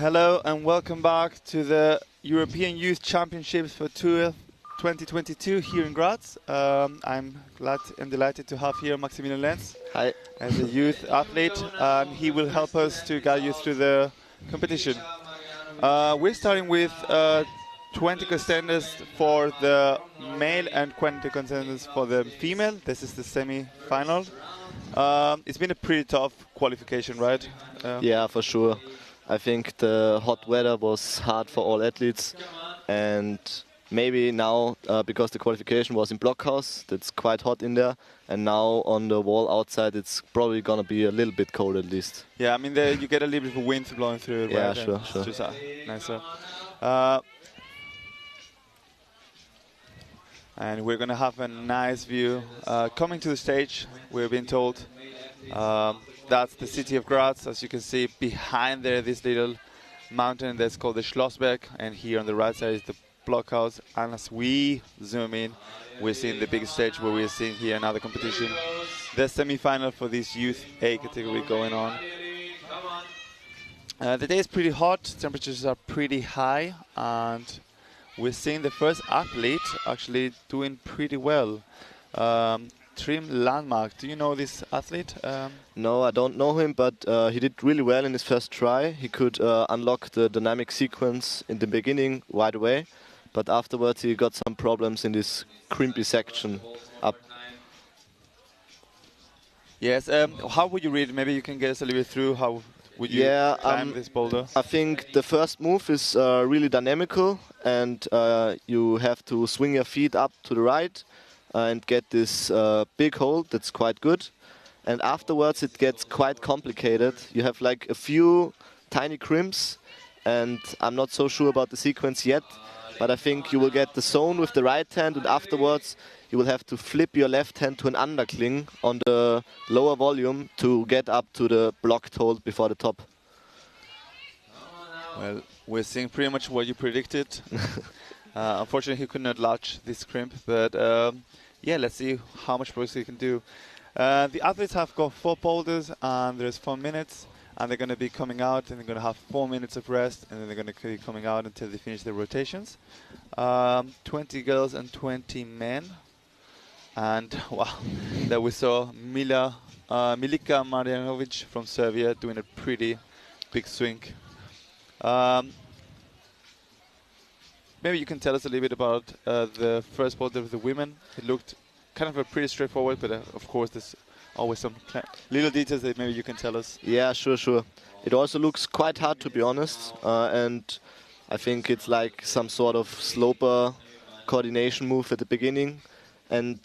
Hello and welcome back to the European Youth Championships for 2022 here in Graz. I'm glad and delighted to have here Maximilian Lenz. Hi. As a youth athlete. He will help us to guide you through the competition. We're starting with 20 contenders for the male and 20 contenders for the female. This is the semi-final. It's been a pretty tough qualification, right? Yeah, for sure. I think the hot weather was hard for all athletes, and maybe now because the qualification was in Blockhouse, that's quite hot in there, and now on the wall outside it's probably gonna be a little bit cold at least. Yeah, I mean you get a little bit of wind blowing through it, yeah, right? sure. It's just nicer. And we're gonna have a nice view coming to the stage. We've been told that's the city of Graz. As you can see behind there, this little mountain that's called the Schlossberg, and here on the right side is the Blockhouse. And as we zoom in, we're seeing the big stage where we're seeing here another competition, the semi-final for this Youth A category going on. The day is pretty hot, temperatures are pretty high, and we're seeing the first athlete actually doing pretty well. Trim Landmark. Do you know this athlete? No, I don't know him, but he did really well in his first try. He could unlock the dynamic sequence in the beginning right away, but afterwards he got some problems in this crimpy section up. Yes, how would you read it? Maybe you can get us a little bit through how would you climb this boulder? I think the first move is really dynamical, and you have to swing your feet up to the right and get this big hold. That's quite good. And afterwards it gets quite complicated. You have like a few tiny crimps, and I'm not so sure about the sequence yet, but I think you will get the zone with the right hand, and afterwards you will have to flip your left hand to an undercling on the lower volume to get up to the blocked hold before the top. Well, we're seeing pretty much what you predicted. Unfortunately, he could not launch this crimp, but yeah, let's see how much progress he can do. The athletes have got 4 boulders, and there's 4 minutes, and they're going to be coming out, and they're going to have 4 minutes of rest, and then they're going to be coming out until they finish their rotations. 20 girls and 20 men. And wow, there we saw Milica Marjanovic from Serbia doing a pretty big swing. Maybe you can tell us a little bit about the first boulder of the women. It looked kind of a pretty straightforward, but of course there's always some little details that maybe you can tell us. Yeah, sure. It also looks quite hard, to be honest, and I think it's like some sort of sloper coordination move at the beginning. And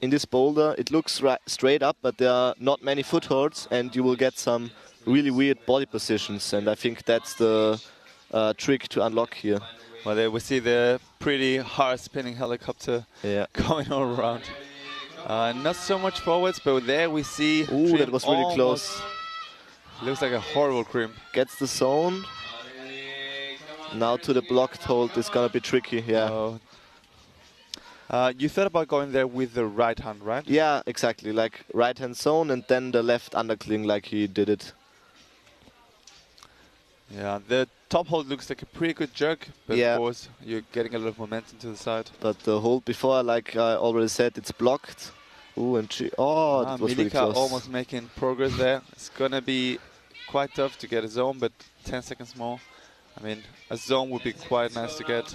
in this boulder it looks straight up, but there are not many footholds, and you will get some really weird body positions, and I think that's the trick to unlock here. Well, there we see the pretty hard spinning helicopter going all around. Not so much forwards, but there we see. Ooh, that was really close. Looks like a horrible crimp. Gets the zone. Now to the blocked hold is gonna be tricky. Yeah. You thought about going there with the right hand, right? Yeah, exactly. Like right hand zone and then the left undercling, like he did it. Yeah, the top hold looks like a pretty good jerk, but yeah, of course you're getting a lot of momentum to the side. But the hold before, like I already said, it's blocked. Ooh, and that was really close. Almost making progress there. It's gonna be quite tough to get a zone, but 10 seconds more. I mean, a zone would be quite nice to get.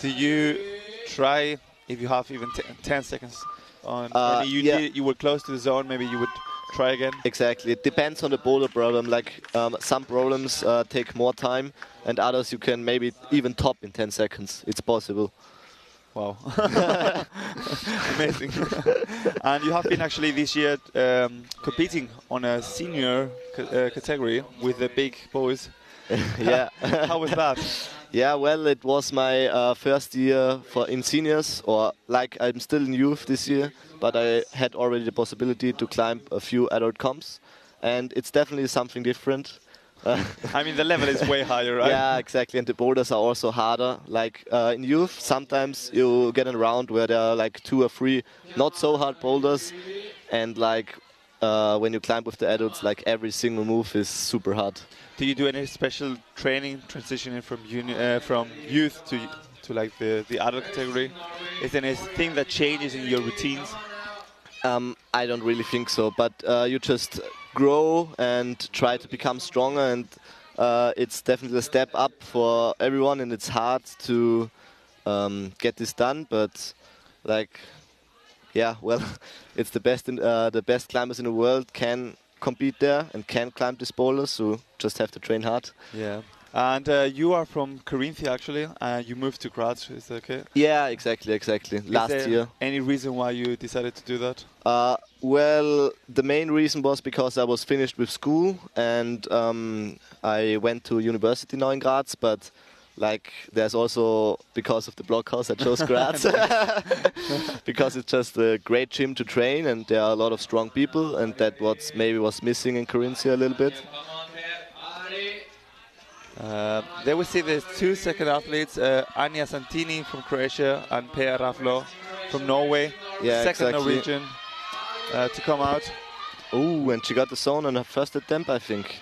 Do you try, if you have even 10 seconds on, you were close to the zone, maybe you would try again? Exactly. It depends on the boulder problem. Like some problems take more time, and others you can maybe even top in 10 seconds. It's possible. Wow. Amazing. And you have been actually this year competing on a senior category with the big boys. Yeah. How was that? Yeah, well, it was my first year in seniors, or like I'm still in youth this year, but I had already the possibility to climb a few adult comps, and it's definitely something different. I mean, the level is way higher, right? Yeah, exactly, and the boulders are also harder. Like in youth, sometimes you get in a round where there are like 2 or 3 not so hard boulders, and like when you climb with the adults, like every single move is super hard. Do you do any special training transitioning from from youth to like the adult category? Is there anything that changes in your routines? I don't really think so, but you just grow and try to become stronger, and it's definitely a step up for everyone, and it's hard to get this done, but like, yeah, well, it's the best climbers in the world can compete there and can climb these boulders, so just have to train hard. Yeah. And you are from Carinthia, actually. You moved to Graz, is that okay? Yeah, exactly. Last year. Any reason why you decided to do that? Well, the main reason was because I was finished with school and I went to university now in Graz, but like there's also, because of the Bloc house, I chose Graz. Because it's just a great gym to train and there are a lot of strong people, and that maybe was missing in Carinthia a little bit. There we see the two second athletes, Anja Santini from Croatia and Per Raflo from Norway. Yeah, second exactly. Norwegian to come out. Oh, and she got the zone on her first attempt, I think.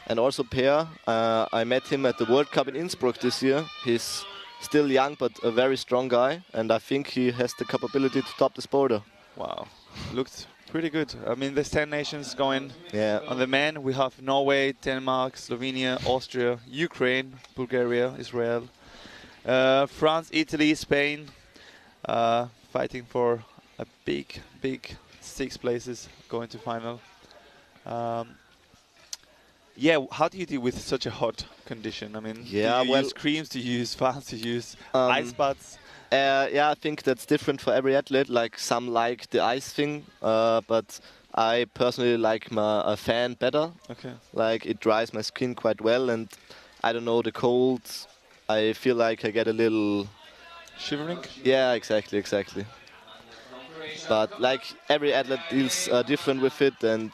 And also Per, I met him at the World Cup in Innsbruck this year. He's still young, but a very strong guy, and I think he has the capability to top this boulder. Wow, looked pretty good. I mean, there's 10 nations going. Yeah. On the men, we have Norway, Denmark, Slovenia, Austria, Ukraine, Bulgaria, Israel, France, Italy, Spain, fighting for a big 6 places going to final. Yeah, how do you deal with such a hot condition? I mean, yeah, do you use creams, do you use fans, do you use ice baths? Yeah, I think that's different for every athlete. Like some like the ice thing, but I personally like a fan better. Okay. Like it dries my skin quite well, and I don't know, the cold, I feel like I get a little shivering. Yeah, exactly. But like every athlete deals different with it, and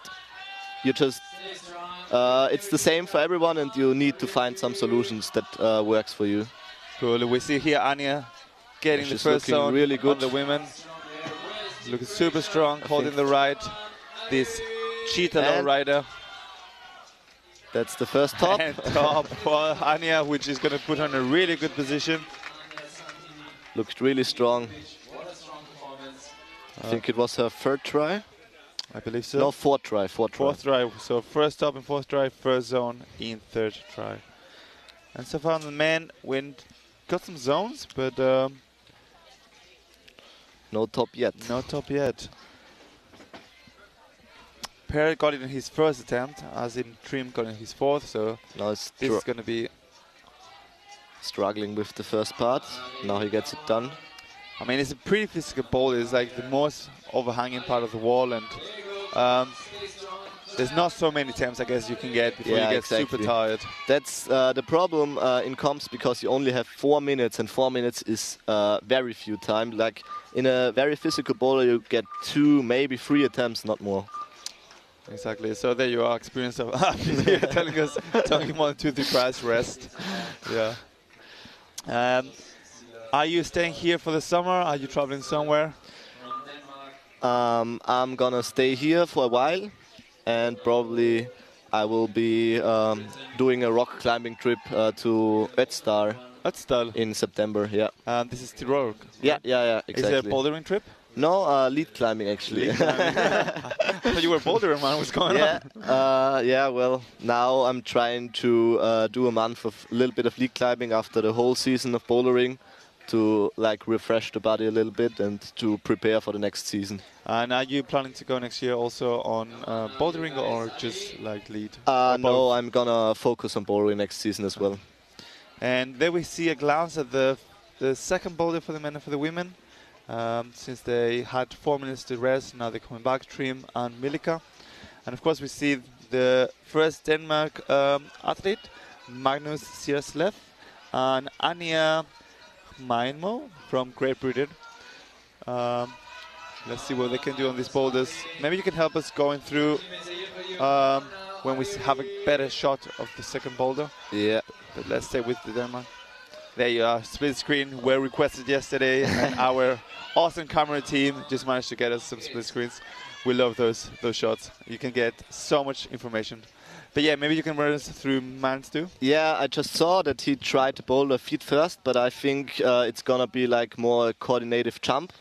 you just it's the same for everyone, and you need to find some solutions that works for you. Cool. We see here Anja getting the first zone really good on the women. Looking super strong, holding the ride. This cheetah low rider. That's the first top. And top for Anja, which is going to put her in a really good position. Looked really strong. I think it was her third try. I believe so. No, fourth try. Fourth try. So first top in fourth try, first zone in third try. And so far the men got some zones, but no top yet. No top yet. Per got it in his first attempt, as in Trim got in his fourth, so now this is going to be struggling with the first part. Now he gets it done. I mean, it's a pretty physical boulder. It's like the most overhanging part of the wall, and there's not so many attempts, I guess, you can get before you get super tired. That's the problem in comps, because you only have 4 minutes, and 4 minutes is very few time. Like in a very physical boulder, you get 2, maybe 3 attempts, not more. Exactly. So there you are, experience of telling us talking more than 2-3 tries rest. Yeah. Are you staying here for the summer? Are you traveling somewhere? I'm gonna stay here for a while, and probably I will be doing a rock climbing trip to Ötztal in September. Yeah. This is Tirol. Yeah, exactly. Is it a bouldering trip? No, lead climbing actually. Lead climbing. I thought you were a boulderer, man. What's going on? Yeah, well, now I'm trying to do a month of a little bit of lead climbing after the whole season of bouldering, to like refresh the body a little bit and to prepare for the next season. And are you planning to go next year also on bouldering, or just like lead? No, I'm gonna focus on bouldering next season as well. And there we see a glance at the second boulder for the men and for the women. Since they had 4 minutes to rest, now they're coming back, Trim and Milika. And of course we see the first Denmark athlete, Magnus Sierslev, and Anja Mainmo from Great Britain. Let's see what they can do on these boulders. Maybe you can help us going through when we have a better shot of the second boulder. Yeah. But let's stay with the Denmark. There you are, split screen, were requested yesterday, and our awesome camera team just managed to get us some split screens. We love those shots. You can get so much information. But yeah, maybe you can run us through Mans too. Yeah, I just saw that he tried to boulder feet first, but I think it's gonna be like more a coordinative jump.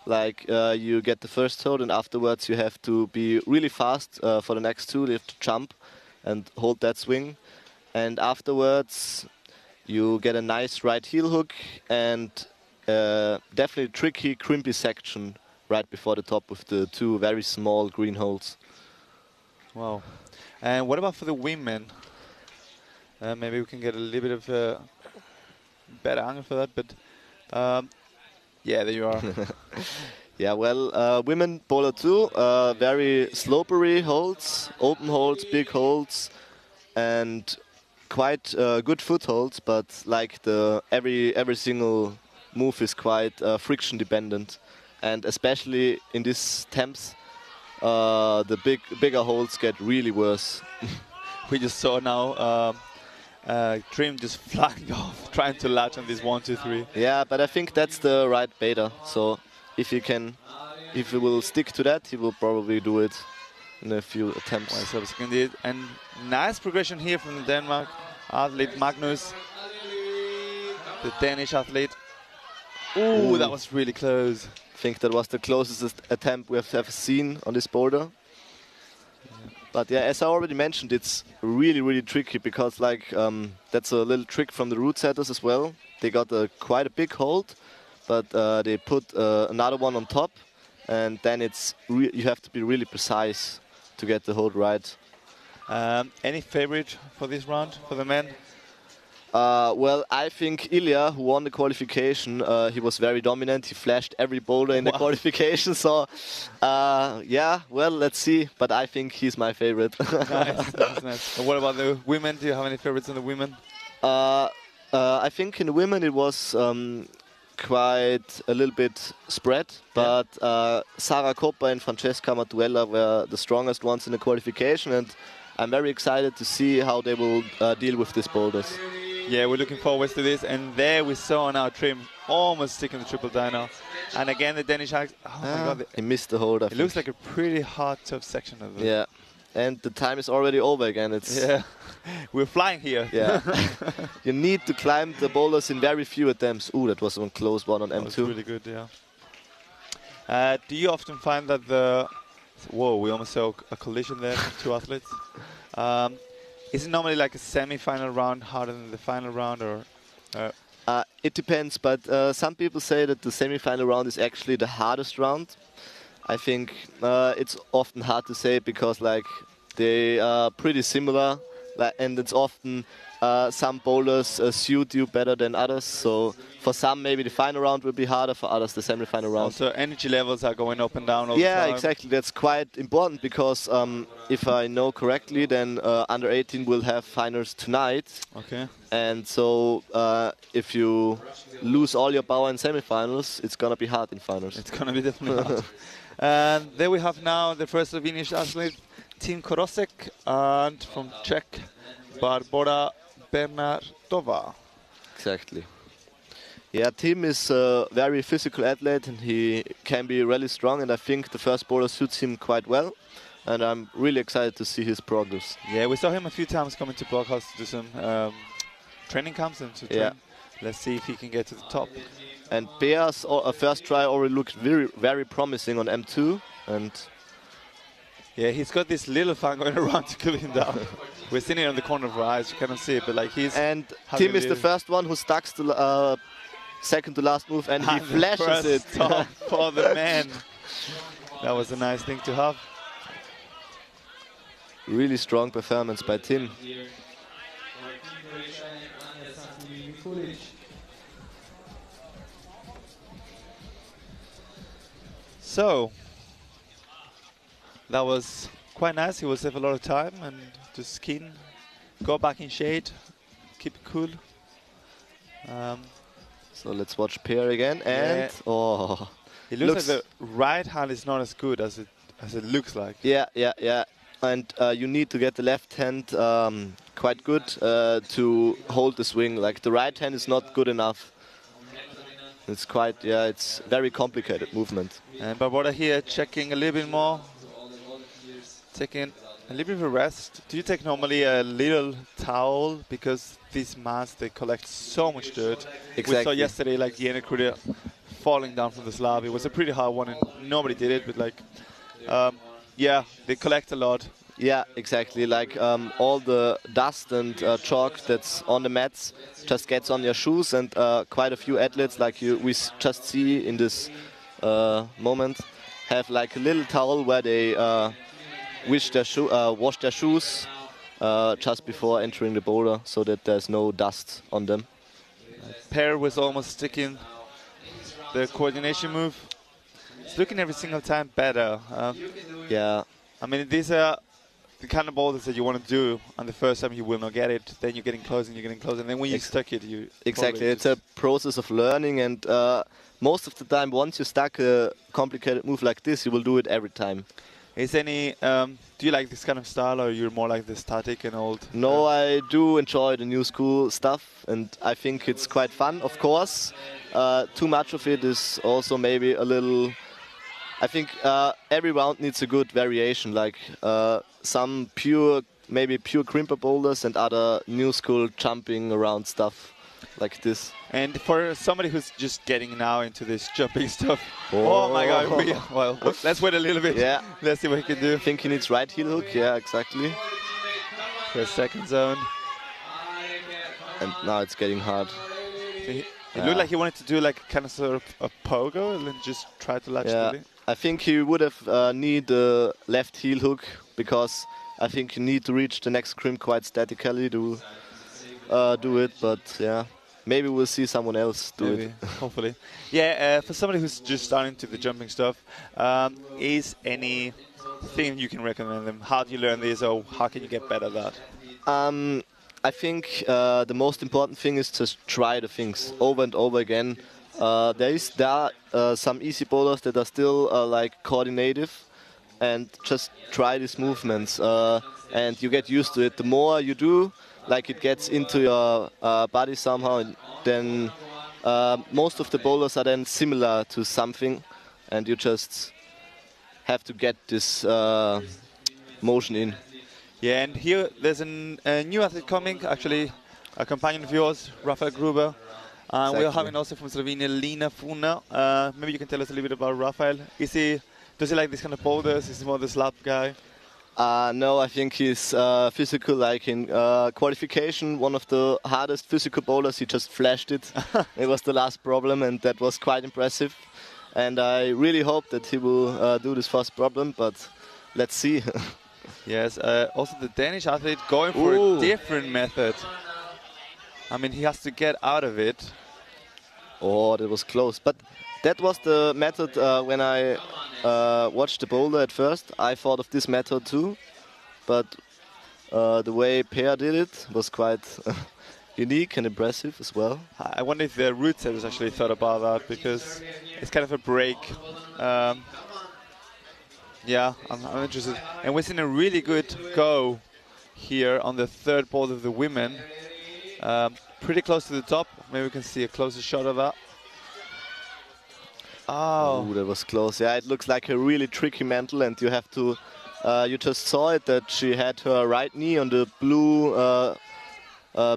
Like you get the first hold, and afterwards you have to be really fast for the next two. You have to jump and hold that swing, and afterwards you get a nice right heel hook and definitely tricky crimpy section right before the top with the two very small green holes. Wow. And what about for the women? Maybe we can get a little bit of a better angle for that, but yeah, there you are. Yeah, well, women bowler too, very slopery holds, open holds, big holds, and quite good footholds, but like every single move is quite friction dependent, and especially in these temps, the bigger holes get really worse. We just saw now Trim just flying off, trying to latch on this 1, 2, 3. Yeah, but I think that's the right beta. So if he will stick to that, he will probably do it in a few attempts. Indeed. And nice progression here from the Denmark athlete Magnus, the Danish athlete. Ooh, that was really close. I think that was the closest attempt we have ever seen on this boulder. Yeah. But yeah, as I already mentioned, it's really, really tricky because like that's a little trick from the root setters as well. They got quite a big hold, but they put another one on top, and then you have to be really precise to get the hold right. Any favorite for this round for the men? Well, I think Ilya, who won the qualification, he was very dominant. He flashed every boulder in the qualification. So, yeah, well, let's see. But I think he's my favorite. Nice, that's nice. And what about the women? Do you have any favorites in the women? I think in the women it was quite a little bit spread. But Sara Coppa and Francesca Matuella were the strongest ones in the qualification. And I'm very excited to see how they will deal with these boulders. Yeah, we're looking forward to this. And there we saw now Trim almost sticking the triple dyno. And again, the Danish axe. Oh my God. He missed the hold. It looks like a pretty hard, tough section of it. Yeah. And the time is already over again. Yeah. We're flying here. Yeah. You need to climb the boulders in very few attempts. Ooh, that was a close one on M2. That was really good, yeah. Do you often find that whoa, we almost saw a collision there, two athletes. Is it normally like a semi-final round harder than the final round, or? It depends, but some people say that the semi-final round is actually the hardest round. I think it's often hard to say because like they are pretty similar, and it's often some bowlers suit you better than others. So for some, maybe the final round will be harder. For others, the semi-final round. So energy levels are going up and down all the time. Yeah, exactly. That's quite important because if I know correctly, then under 18 will have finals tonight. Okay. And so if you lose all your power in semi-finals, it's gonna be hard in finals. It's gonna be definitely hard. And there we have now the first Slovenian athlete, Tim Korosek, and from Czech, Barbora Bernardova. Exactly. Yeah, Tim is a very physical athlete and he can be really strong, and I think the first boulder suits him quite well, and I'm really excited to see his progress. Yeah, we saw him a few times coming to Bloc to do some training camps and to train. Yeah. Let's see if he can get to the top. And Bea's first try already looked very, very promising on M2, and yeah, he's got this little fan going around to cool him down. We're sitting on the corner of our eyes, you cannot see it, but like he's... And Tim is the first one who stucks the second to last move, and he flashes it. Top for the man. That was a nice thing to have. Really strong performance by Tim. So, that was quite nice. He will save a lot of time and just keen, go back in shade, keep it cool. So let's watch pair again, and oh, it looks like the right hand is not as good as it looks like. Yeah. And you need to get the left hand quite good to hold the swing. Like the right hand is not good enough. It's quite, yeah, it's very complicated movement. And Barboda here checking a little bit more, taking a little bit of a rest. Do you take normally a little towel, because these mats, they collect so much dirt? Exactly. We saw yesterday like the Enekruder falling down from the slab. It was a pretty hard one and nobody did it, but like, yeah, they collect a lot. Yeah, exactly. Like all the dust and chalk that's on the mats just gets on your shoes, and quite a few athletes, like we just see in this moment, have like a little towel where they wash their shoes just before entering the boulder, so that there's no dust on them. Per was almost sticking the coordination move. It's looking every single time better. Yeah. I mean, these are the kind of boulders that you want to do, and the first time you will not get it, then you're getting close and you're getting close, and then when you stuck it, you... Exactly, it's a process of learning, and most of the time, once you stuck a complicated move like this, you will do it every time. Is any... do you like this kind of style, or you're more like the static and old? No, I do enjoy the new school stuff, and I think it's quite fun, of course. Too much of it is also maybe a little... I think every round needs a good variation, like some maybe pure crimper boulders and other new school jumping around stuff like this. And for somebody who's just getting now into this jumping stuff, oh my God, well, let's wait a little bit. Yeah. Let's see what he can do. I think he needs right heel hook, yeah, exactly. For a second zone. And now it's getting hard. It looked like he wanted to do like kind of sort of a pogo and then just try to latch to it. I think he would have need the left heel hook, because I think you need to reach the next crimp quite statically to do it. But yeah, maybe we'll see someone else do it. Hopefully. Yeah, for somebody who's just starting to the jumping stuff, is anything you can recommend them? How do you learn this, or how can you get better at that? I think the most important thing is just try the things over and over again. There are some easy boulders that are still like coordinative, and just try these movements, and you get used to it. The more you do, like it gets into your body somehow, and then most of the boulders are then similar to something, and you just have to get this motion in. Yeah, and here there's a new athlete coming, actually a companion of yours, Rafael Gruber. Exactly. We are having also from Slovenia, Lina Funa. Maybe you can tell us a little bit about Rafael. Does he like this kind of boulders? Is he more the slab guy? No, I think he's physical. Like in qualification, one of the hardest physical boulders, he just flashed it. It was the last problem, and that was quite impressive. And I really hope that he will do this first problem, but let's see. Yes, also the Danish athlete going for a different method. I mean, he has to get out of it. Oh, that was close. But that was the method when I watched the boulder at first. I thought of this method too. But the way Per did it was quite unique and impressive as well. I wonder if the root setters actually thought about that, because it's kind of a break. Yeah, I'm interested. And we've seen a really good go here on the third boulder of the women. Pretty close to the top. Maybe we can see a closer shot of that. Oh, that was close. Yeah, it looks like a really tricky mantle, and you have to... you just saw it, that she had her right knee on the blue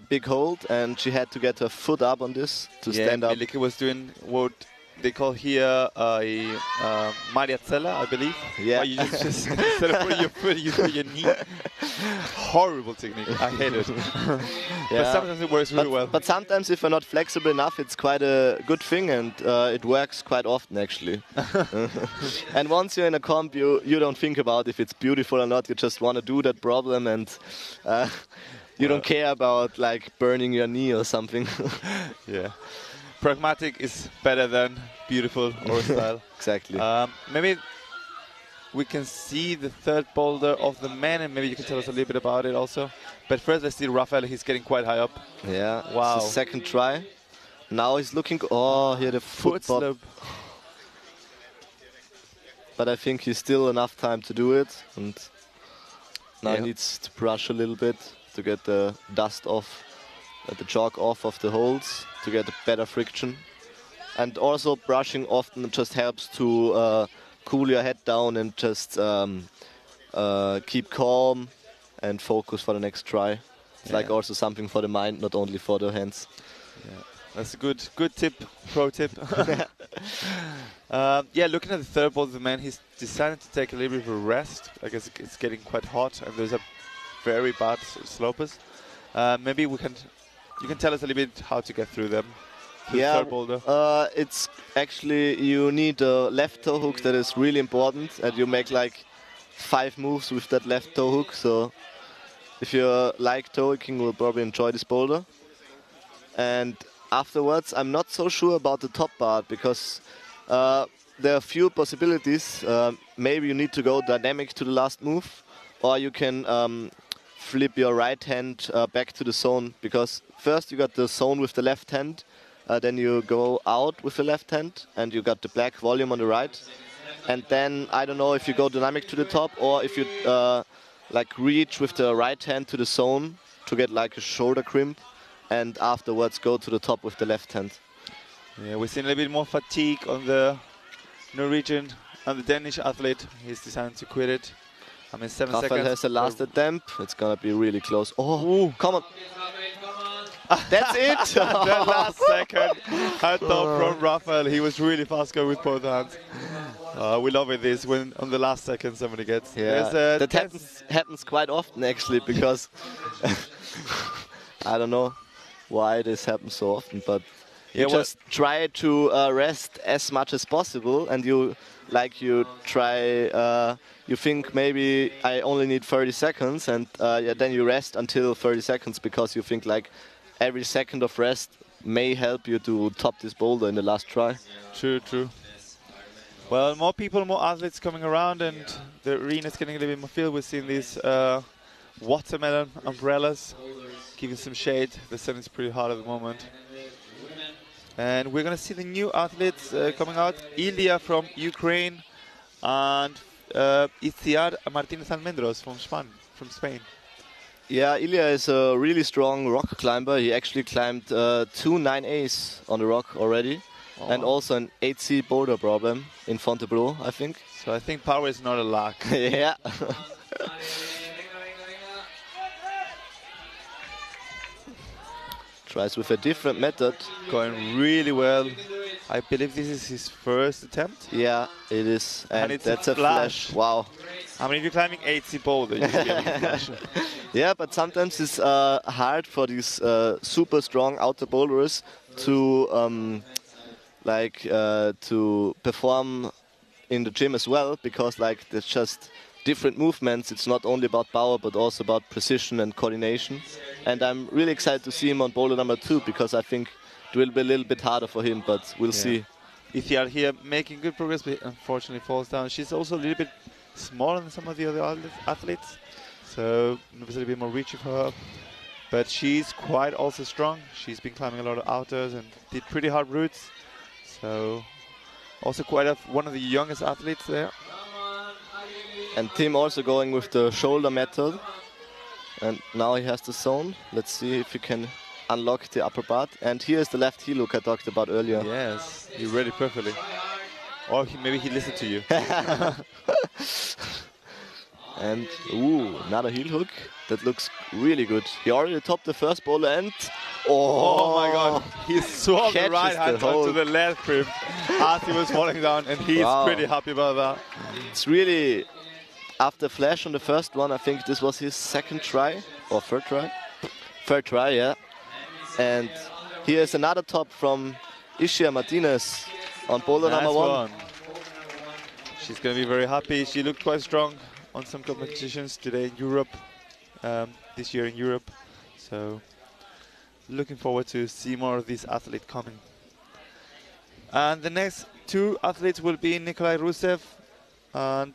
big hold, and she had to get her foot up on this to stand up. Melike was doing what they call here a Mariazella, I believe. Yeah. You just instead of putting your foot, you put your knee. Horrible technique. I hate it. Yeah. But sometimes it works really well. But sometimes if you're not flexible enough, it's quite a good thing, and it works quite often actually. And once you're in a comp, you don't think about if it's beautiful or not. You just want to do that problem, and you don't care about like burning your knee or something. Yeah. Pragmatic is better than beautiful or style. Exactly. Maybe we can see the third boulder of the men, and maybe you can tell us a little bit about it also. But first, let's see Rafael. He's getting quite high up. Yeah. Wow. It's the second try. Now he's looking. Oh, he had a foot slope. But I think he's still enough time to do it, and now he needs to brush a little bit to get the dust off, the chalk off of the holes to get a better friction. And also brushing often just helps to cool your head down and just keep calm and focus for the next try. It's like also something for the mind, not only for the hands. Yeah, that's a good tip, pro tip. Yeah, looking at the third ball, the man, he's decided to take a little bit of a rest. I guess it's getting quite hot, and there's a very bad slopers. Maybe you can tell us a little bit how to get through them. Yeah, third boulder. It's actually, you need a left toe hook that is really important, and you make like 5 moves with that left toe hook. So if you like toe hooking, you'll probably enjoy this boulder. And afterwards, I'm not so sure about the top part, because there are a few possibilities. Maybe you need to go dynamic to the last move, or you can flip your right hand back to the zone, because first you got the zone with the left hand, then you go out with the left hand, and you got the black volume on the right. And then I don't know if you go dynamic to the top, or if you like reach with the right hand to the zone to get like a shoulder crimp, and afterwards go to the top with the left hand. Yeah, we've seen a little bit more fatigue on the Norwegian and the Danish athlete. He's decided to quit it. I mean, 7 Rafael seconds. has the last attempt. It's gonna be really close. Oh, come on. That's it. That last second, I thought from Rafael, he was really fast going with both hands. We love it this when on the last second somebody gets. Yeah, that happens quite often actually, because I don't know why this happens so often, but you just try to rest as much as possible, and you think maybe I only need 30 seconds, and then you rest until 30 seconds, because you think like every second of rest may help you to top this boulder in the last try. True, true. Well, more people, more athletes coming around, and the arena's getting a little bit more filled. We've seen these watermelon umbrellas giving some shade. The sun is pretty hot at the moment. And we're going to see the new athletes coming out. Ilya from Ukraine and EYCH Martinez Almendros from Spain. Yeah, Ilya is a really strong rock climber. He actually climbed 2 9As on the rock already. Oh. And also an 8C boulder problem in Fontainebleau, I think. So I think power is not a lack. Yeah. Tries with a different method. Going really well. I believe this is his first attempt. Yeah, it is. And it's that's a flash. Wow. I mean, if you're climbing 8C boulder, you get a flash. Yeah, but sometimes it's hard for these super strong outer boulders to to perform in the gym as well, because like there's just different movements. It's not only about power, but also about precision and coordination. And I'm really excited to see him on boulder number 2, because I think it will be a little bit harder for him, but we'll see. EYCH here making good progress, but unfortunately falls down. She's also a little bit smaller than some of the other athletes, so it was a little bit more reachy for her. But she's quite also strong. She's been climbing a lot of outers and did pretty hard routes. So also quite one of the youngest athletes there. And Tim also going with the shoulder method. And now he has the zone. Let's see if he can unlock the upper part. And here is the left heel hook I talked about earlier. Yes, you read it perfectly. Or maybe he listened to you. And another heel hook. That looks really good. He already topped the first boulder, and oh my God, he swapped the right hand onto the left grip as he was falling down, and he's pretty happy about that. It's really, after flash on the first one, I think this was his second try or third try. Third try, yeah. And here's another top from EYCH Martinez on boulder number 1. She's going to be very happy. She looked quite strong on some competitions today in Europe, this year in Europe. So looking forward to see more of these athletes coming. And the next 2 athletes will be Nikolai Rusev and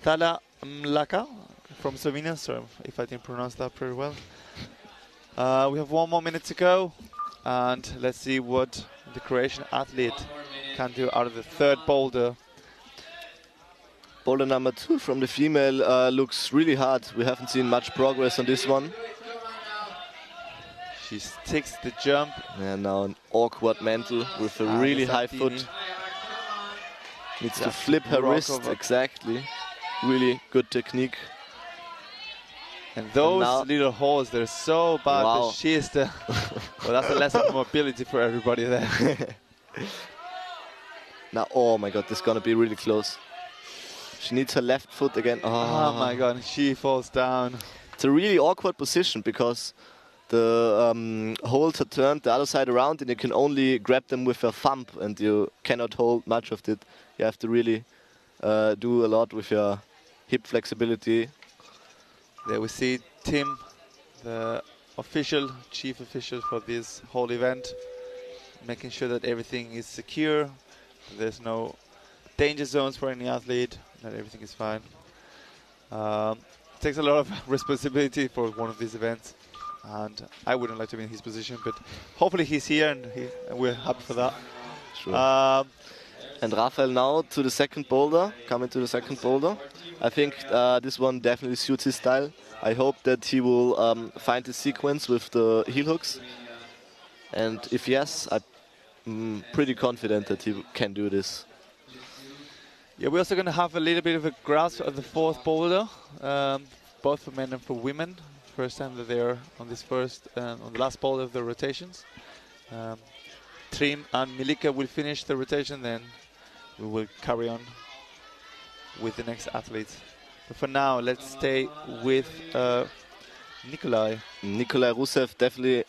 Tala Mlaka from Slovenia. Sorry if I didn't pronounce that pretty well. We have 1 more minute to go, and let's see what the Croatian athlete can do out of the third boulder. Boulder number 2 from the female looks really hard. We haven't seen much progress on this one. She sticks the jump. And now an awkward mantle with a really high foot. Needs to flip her wrist, exactly. Really good technique. And those little holes, they're so bad, but she is the... well, that's a lesson of mobility for everybody there. Now, oh my god, this is gonna be really close. She needs her left foot again. Oh my god, she falls down. It's a really awkward position because the holes are turned the other side around and you can only grab them with a thumb and you cannot hold much of it. You have to really do a lot with your hip flexibility. There we see Tim, the chief official for this whole event, making sure that everything is secure. There's no danger zones for any athlete, that everything is fine. Takes a lot of responsibility for one of these events, and I wouldn't like to be in his position, but hopefully he's here and we're happy for that. Sure. And Rafael now to the second boulder, coming to the second boulder. I think this one definitely suits his style. I hope that he will find the sequence with the heel hooks. And if yes, I'm pretty confident that he can do this. Yeah, we're also going to have a little bit of a grasp of the fourth boulder, both for men and for women. First time that they are on this on the last boulder of the rotations. Trim and Milika will finish the rotation, then we will carry on with the next athletes. But for now, let's stay with Nikolai. Nikolai Rusev, definitely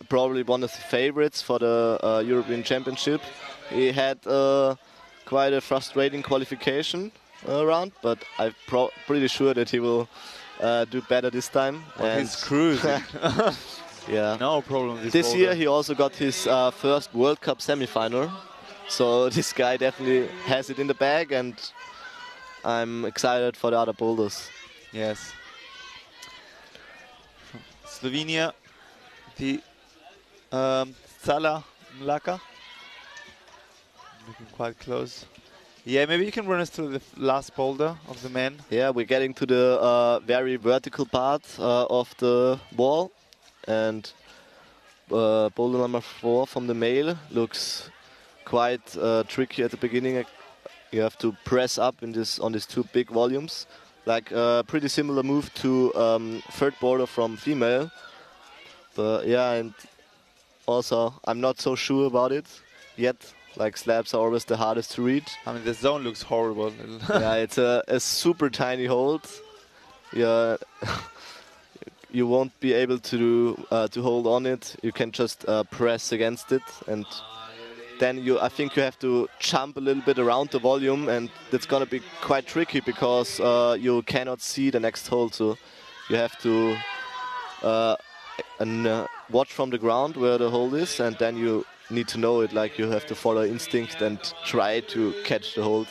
probably one of the favorites for the European Championship. He had quite a frustrating qualification round, but I'm pretty sure that he will do better this time. Well, he's cruising. Yeah, no problem. This year he also got his first World Cup semi-final. So this guy definitely has it in the bag, and I'm excited for the other boulders. Yes. From Slovenia, the Sala Mlaka. Looking quite close. Yeah, maybe you can run us through the last boulder of the men. Yeah, we're getting to the very vertical part of the wall. And boulder number 4 from the male looks quite tricky at the beginning. You have to press up on these 2 big volumes, like a pretty similar move to third boulder from female. But yeah, and also I'm not so sure about it yet. Like slabs are always the hardest to read. I mean, the zone looks horrible. Yeah, it's a super tiny hold. Yeah. You won't be able to hold on it. You can just press against it, and then I think you have to jump a little bit around the volume, and that's gonna be quite tricky because you cannot see the next hold. So you have to watch from the ground where the hold is, and then you need to know it. Like you have to follow instinct and try to catch the hold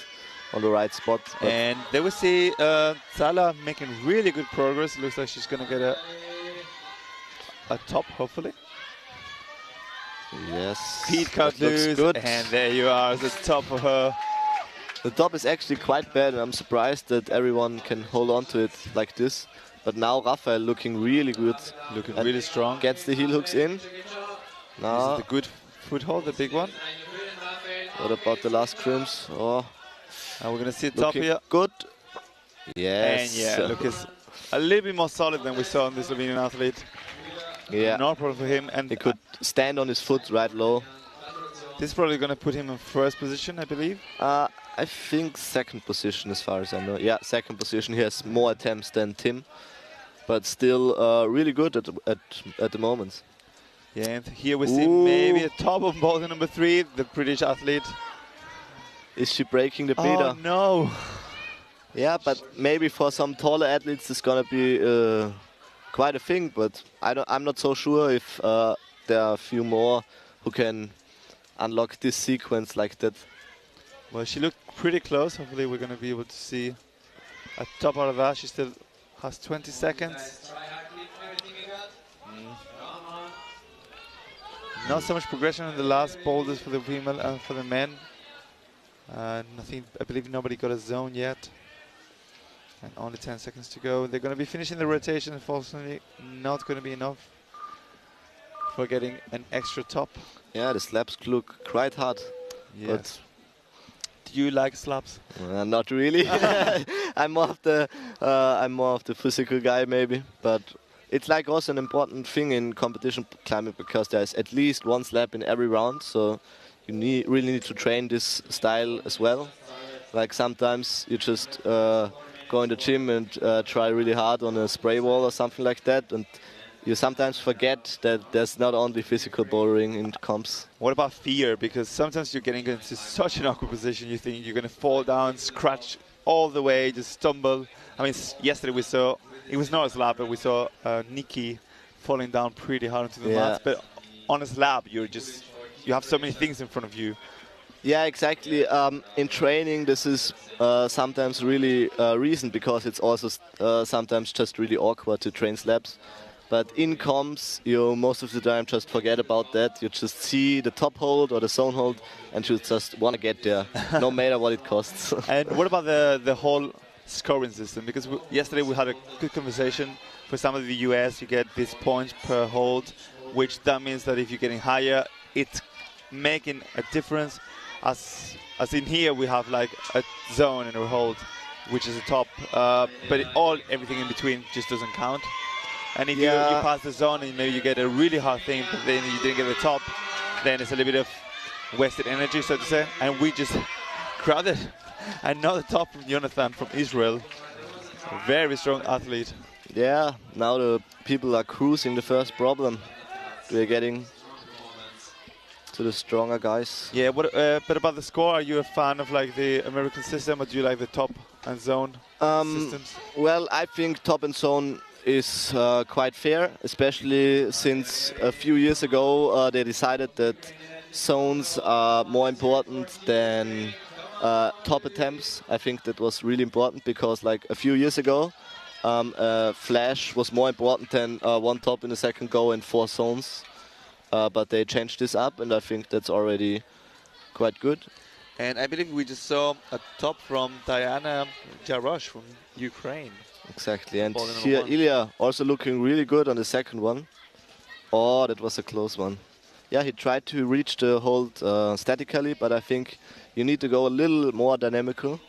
on the right spot. And there we see Sala making really good progress. Looks like she's gonna get a top, hopefully. Yes. Feet cut loose, good. And there you are, the top of her. The top is actually quite bad, and I'm surprised that everyone can hold on to it like this. But now Rafael looking really good. Looking really strong. Gets the heel hooks in. Now this is the good foothold, the big one. What about the last crimps? Oh. And we're going to see the top here. Good. Yes. And yeah, look, it's a little bit more solid than we saw in the Slovenian athlete. Yeah. No problem for him. And he could stand on his foot right low. This is probably going to put him in first position, I believe. I think second position as far as I know. Yeah, second position. He has more attempts than Tim. But still really good at the moment. Yeah, and here we see maybe a top of boulder number 3, the British athlete. Is she breaking the beta? Oh no! Yeah, but maybe for some taller athletes it's gonna be quite a thing. But I'm not so sure if there are a few more who can unlock this sequence like that. Well, she looked pretty close. Hopefully, we're gonna be able to see a top out of that. She still has 20 seconds. Not so much progression in the last boulders for the female and for the men. I believe nobody got a zone yet. And only 10 seconds to go. They're going to be finishing the rotation. Unfortunately, not going to be enough for getting an extra top. Yeah, the slaps look quite hard. Yes. But do you like slaps? not really. I'm more of the physical guy maybe, but it's like also an important thing in competition climbing because there's at least one slap in every round, so you really need to train this style as well. Like sometimes you just go in the gym and try really hard on a spray wall or something like that, and you sometimes forget that there's not only physical bouldering in comps. What about fear? Because sometimes you're getting into such an awkward position, you think you're going to fall down, scratch all the way, just stumble. I mean, yesterday we saw, it was not a slab, but we saw Nikki falling down pretty hard into the mats. But on a slab, you have so many things in front of you. Yeah, exactly. In training, this is sometimes really reason because it's also sometimes just really awkward to train slabs. But in comps, you most of the time just forget about that. You just see the top hold or the zone hold, and you just want to get there, no matter what it costs. And what about the whole scoring system? Because yesterday we had a good conversation. For some of the US, you get these points per hold, which that means that if you're getting higher, it's making a difference. As in here, we have like a zone and a hold, which is a top, but everything in between just doesn't count. And if you pass the zone and maybe you get a really hard thing, but then you didn't get the top, then it's a little bit of wasted energy, so to say. And we just crowded another top from Jonathan from Israel. A very strong athlete. Yeah, now the people are cruising the first problem. We're getting to the stronger guys. Yeah, but about the score, are you a fan of like the American system, or do you like the top and zone systems? Well, I think top and zone is quite fair, especially since a few years ago they decided that zones are more important than top attempts. I think that was really important because like a few years ago flash was more important than one top in the second go and 4 zones, but they changed this up and I think that's already quite good. And I believe we just saw a top from Diana Jarosh from Ukraine. Exactly, and here Ilya also looking really good on the second one. Oh, that was a close one. Yeah, he tried to reach the hold statically, but I think you need to go a little more dynamical.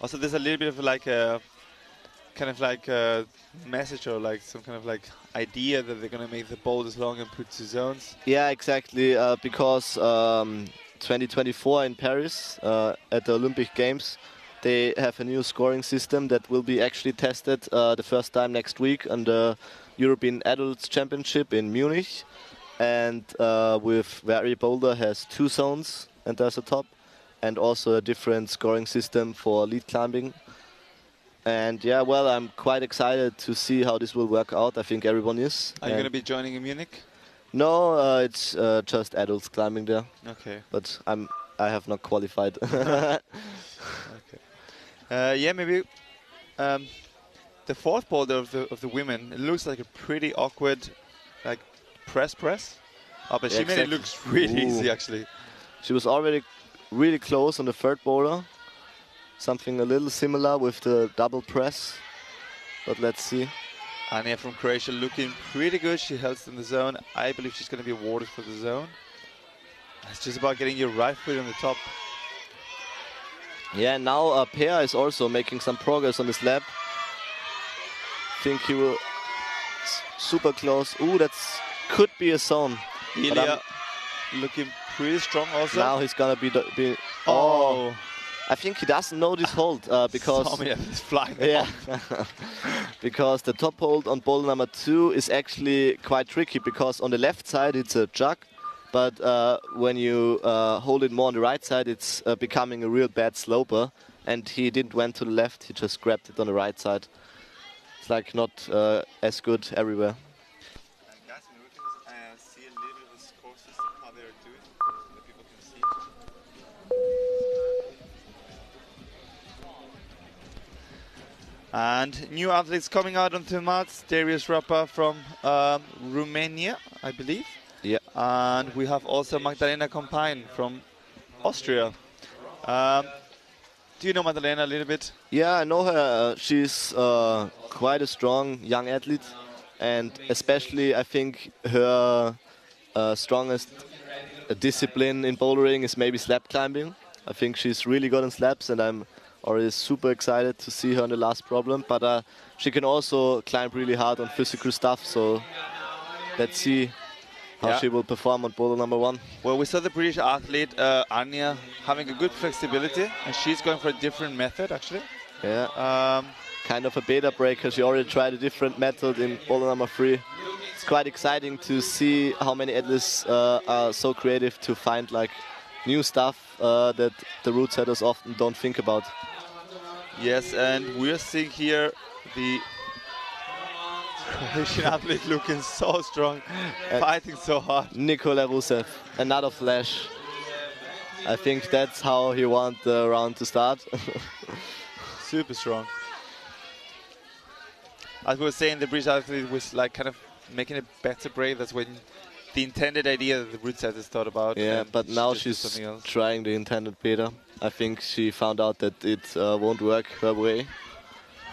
Also, there's a little bit of like a kind of like a message or like some kind of like idea that they're going to make the boulders long and put 2 zones. Yeah, exactly, because 2024 in Paris at the Olympic Games, they have a new scoring system that will be actually tested the first time next week on the European Adults Championship in Munich. And with EYCH Boulder has 2 zones and there's a top, and also a different scoring system for lead climbing. And yeah, well, I'm quite excited to see how this will work out. I think everyone is. Are you going to be joining in Munich? No, it's just adults climbing there. Okay. But I have not qualified. Okay. Yeah, maybe the fourth boulder of the women, it looks like a pretty awkward, like press. Oh, but yeah, she made it look really easy actually. She was already really close on the third boulder. Something a little similar with the double press, but let's see. Anja from Croatia looking pretty good. She holds in the zone. I believe she's going to be awarded for the zone. It's just about getting your right foot on the top. Yeah, now Per is also making some progress on the slab. Think he will super close. Ooh, that's could be a zone. Ilya looking pretty strong also. Now he's gonna be oh. I think he doesn't know this hold because he's flying. Yeah, because the top hold on boulder number 2 is actually quite tricky because on the left side it's a jug, but when you hold it more on the right side, it's becoming a real bad sloper. And he didn't went to the left; he just grabbed it on the right side. It's like not as good everywhere. And new athletes coming out onto the mats. Darius Rapa from Romania, I believe. Yeah. And we have also Magdalena Compain from Austria. Do you know Madalena a little bit? Yeah, I know her. She's quite a strong young athlete, and especially I think her strongest discipline in bouldering is maybe slab climbing. I think she's really good in slabs, and I'm already super excited to see her in the last problem. But she can also climb really hard on physical stuff, so let's see how she will perform on boulder number 1. Well, we saw the British athlete Anya having a good flexibility, and she's going for a different method actually. Yeah. Kind of a beta breaker. She already tried a different method in boulder number 3. It's quite exciting to see how many athletes are so creative to find like new stuff that the route setters often don't think about. Yes, and we're seeing here the Croatian athlete looking so strong, fighting so hard. Nikola Rusev, another flash. I think that's how he wants the round to start. Super strong. As we were saying, the British athlete was like kind of making a better break. That's when the intended idea that the route setters thought about. Yeah, but now she's trying the intended beta. I think she found out that it won't work her way.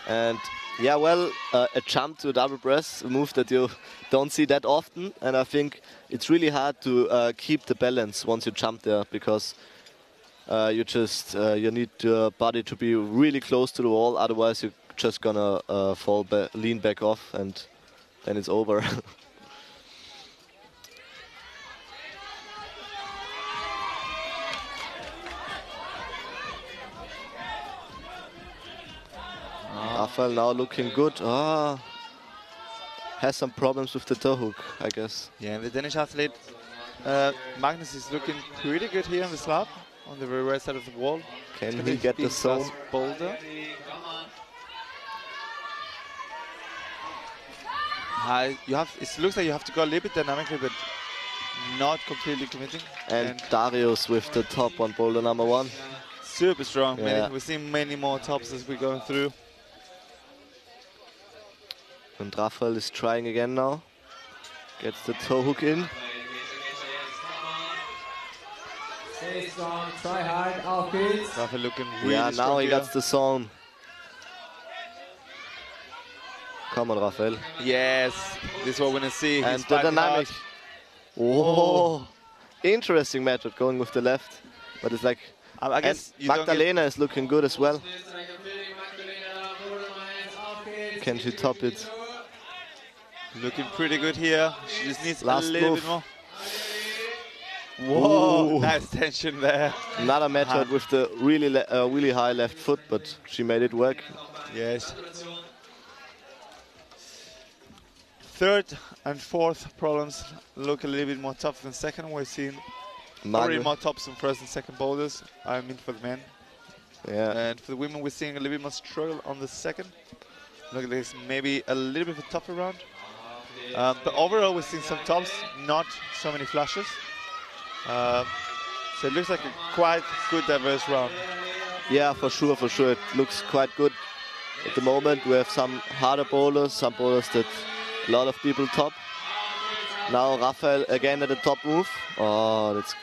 And yeah, well, a jump to a double press, a move that you don't see that often. And I think it's really hard to keep the balance once you jump there, because you need your body to be really close to the wall. Otherwise, you're just gonna lean back off, and then it's over. Rafael now looking good. Has some problems with the toe hook, I guess. Yeah, and the Danish athlete Magnus is looking pretty good here on the slab, on the very right side of the wall. Can he get the zone? Boulder. It looks like you have to go a little bit dynamically, but not completely committing. And Darius with the top on boulder number 1. Super strong. Yeah. We're seeing many more tops as we're going through. And Rafael is trying again now. Gets the toe hook in. Stay strong, try hard, auf geht's. Rafael looking really strong. Yeah, now he gets the zone. Come on, Rafael. Yes, this is what we're going to see. And the dynamic. Whoa. Interesting method going with the left. But it's like, I guess Magdalena is looking good as well. Can she top it? Looking pretty good here. She just needs Last a little move. bit more. Whoa, nice tension there. Another method with the really high left foot, but she made it work. Yes. Third and fourth problems look a little bit more tough than second. We're seeing already more tops on first and second boulders. I mean for the men. Yeah. And for the women, we're seeing a little bit more struggle on the second. Look at this, maybe a little bit of a tougher round. But overall, we're seeing some tops, not so many flashes. So it looks like a quite good, diverse round. Yeah, for sure. It looks quite good at the moment. We have some harder boulders, some boulders that a lot of people top. Now Rafael again at the top move. Oh, that's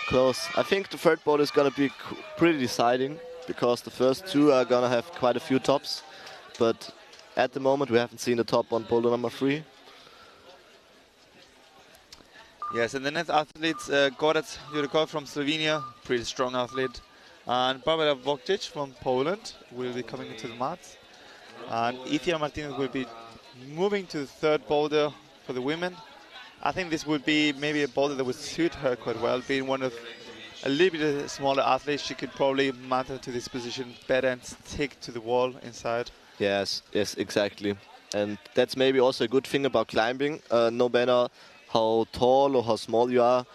close. I think the third boulder is going to be pretty deciding, because the first two are going to have quite a few tops. But at the moment, we haven't seen the top on boulder number 3. Yes, and the next athletes, Gorac Jurko from Slovenia, pretty strong athlete. And Barbara Vokcic from Poland will be coming into the mats. And Ithia Martinez will be moving to the third boulder for the women. I think this would be maybe a boulder that would suit her quite well. Being one of a little bit smaller athletes, she could probably matter to this position better and stick to the wall inside. Yes, exactly. And that's maybe also a good thing about climbing. No matter how tall or how small you are,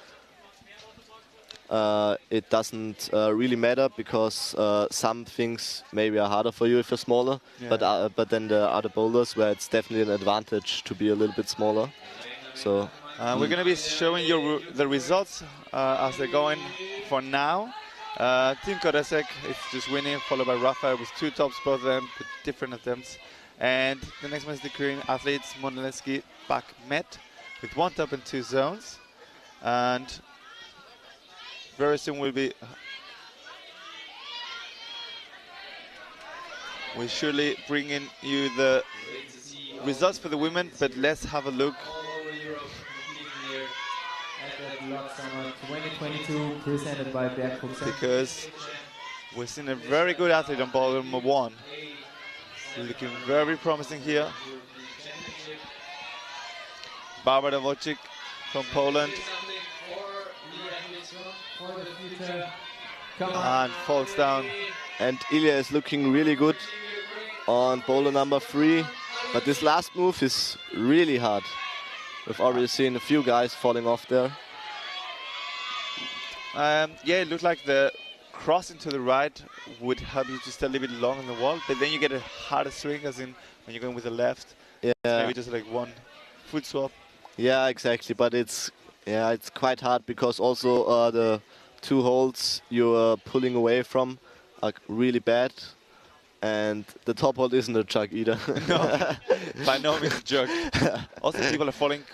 it doesn't really matter, because some things maybe are harder for you if you're smaller. Yeah. But then there are other boulders where it's definitely an advantage to be a little bit smaller. So we're going to be showing you the results as they're going for now. Team Koresek is just winning, followed by Rafael with 2 tops, both of them with different attempts. And the next one is the Korean athletes, Monelevsky Bakmet, with 1 top and 2 zones. And very soon will be We surely bring in you the results for the women, but let's have a look. All over Europe competing here at the Bloc Summer 2022 presented by Bergfuchs. Because we've seen a very good athlete on ball number 1. Looking very promising here. Barbara Wojcik from Poland. For the future. Come on. And falls down. And Ilya is looking really good on boulder number 3. But this last move is really hard. We've already seen a few guys falling off there. Yeah, it looked like the crossing to the right would help you to stay a little bit long on the wall, but then you get a harder swing, as in when you're going with the left. Yeah. Maybe just like one foot swap. Yeah, exactly. But it's quite hard because also the 2 holes you're pulling away from are really bad. And the top hold isn't a jug either. No, by no means a jug. Also, people are falling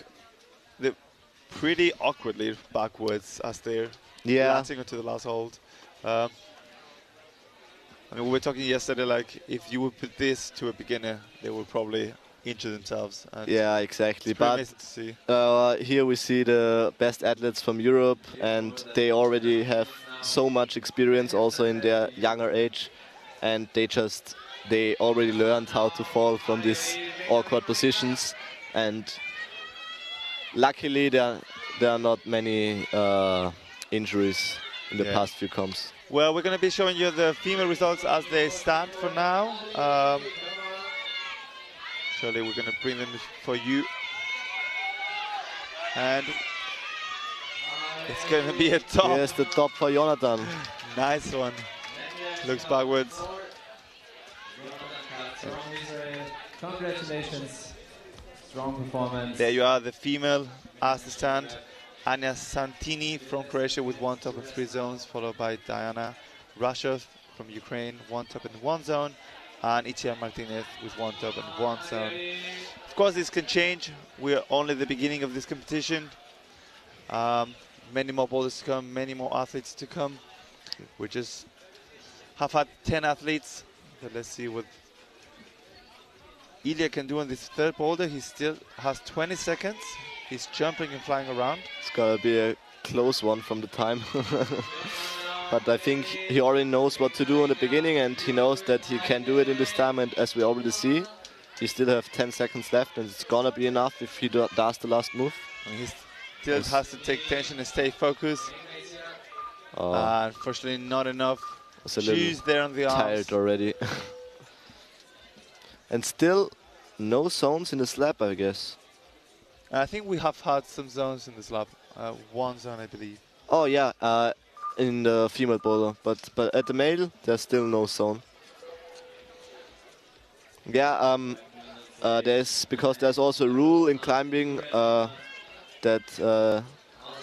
pretty awkwardly backwards as they're latching onto the last hold. I mean, we were talking yesterday, like, if you would put this to a beginner, they would probably injure themselves. And yeah, exactly. it's pretty But amazing to see. here we see the best athletes from Europe, and they already have so much experience also in their younger age. And they already learned how to fall from these awkward positions. And luckily there are not many injuries in the past few comps. Well, we're going to be showing you the female results as they stand for now. Surely we're going to bring them for you. And it's going to be a top. Here's the top for Jonathan. Nice one. Looks backwards. Congratulations. Strong performance. There you are, the female as the stand. Anya Santini from Croatia with 1 top and 3 zones, followed by Diana Rashov from Ukraine, 1 top and 1 zone, and Ichia Martinez with 1 top and 1 zone. Of course, this can change. We are only at the beginning of this competition. Many more boulders to come, many more athletes to come. We just have had 10 athletes. So let's see what Ilya can do on this 3rd boulder. He still has 20 seconds. He's jumping and flying around. It's gonna be a close one from the time. But I think he already knows what to do in the beginning, and he knows that he can do it in this time. And as we already see, he still have 10 seconds left, and it's gonna be enough if he does the last move. And he still has to take tension and stay focused. Unfortunately, not enough. Shoes there on the arms. Tired already. And still no zones in the slab, I guess. I think we have had some zones in this lap. 1 zone, I believe. Oh yeah, in the female boulder, but at the male there's still no zone. Yeah, because there's also a rule in climbing that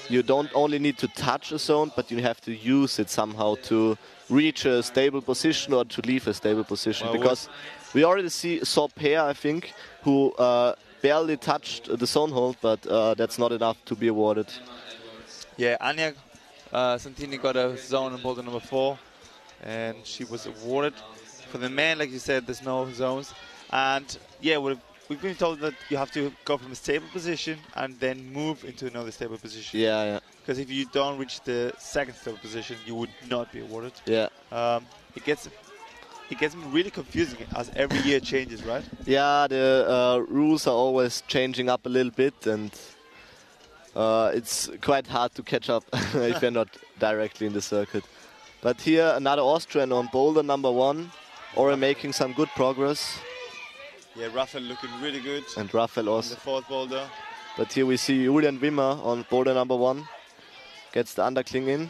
you don't only need to touch a zone, but you have to use it somehow to reach a stable position or to leave a stable position. Well, because we already saw Pear, I think, who barely touched the zone hold, but that's not enough to be awarded. Yeah, Anya Santini got a zone on boulder number 4, and she was awarded. For the men, like you said, there's no zones. And yeah, we've been told that you have to go from a stable position and then move into another stable position. Yeah, yeah. Because if you don't reach the 2nd stable position, you would not be awarded. Yeah. It gets really confusing as every year changes, right? Yeah, the rules are always changing up a little bit, and it's quite hard to catch up if you're not directly in the circuit. But here, another Austrian on boulder number 1, already making some good progress. Yeah, Rafael looking really good. And Rafael also. On the 4th boulder. But here we see Julian Wimmer on boulder number 1. Gets the undercling in.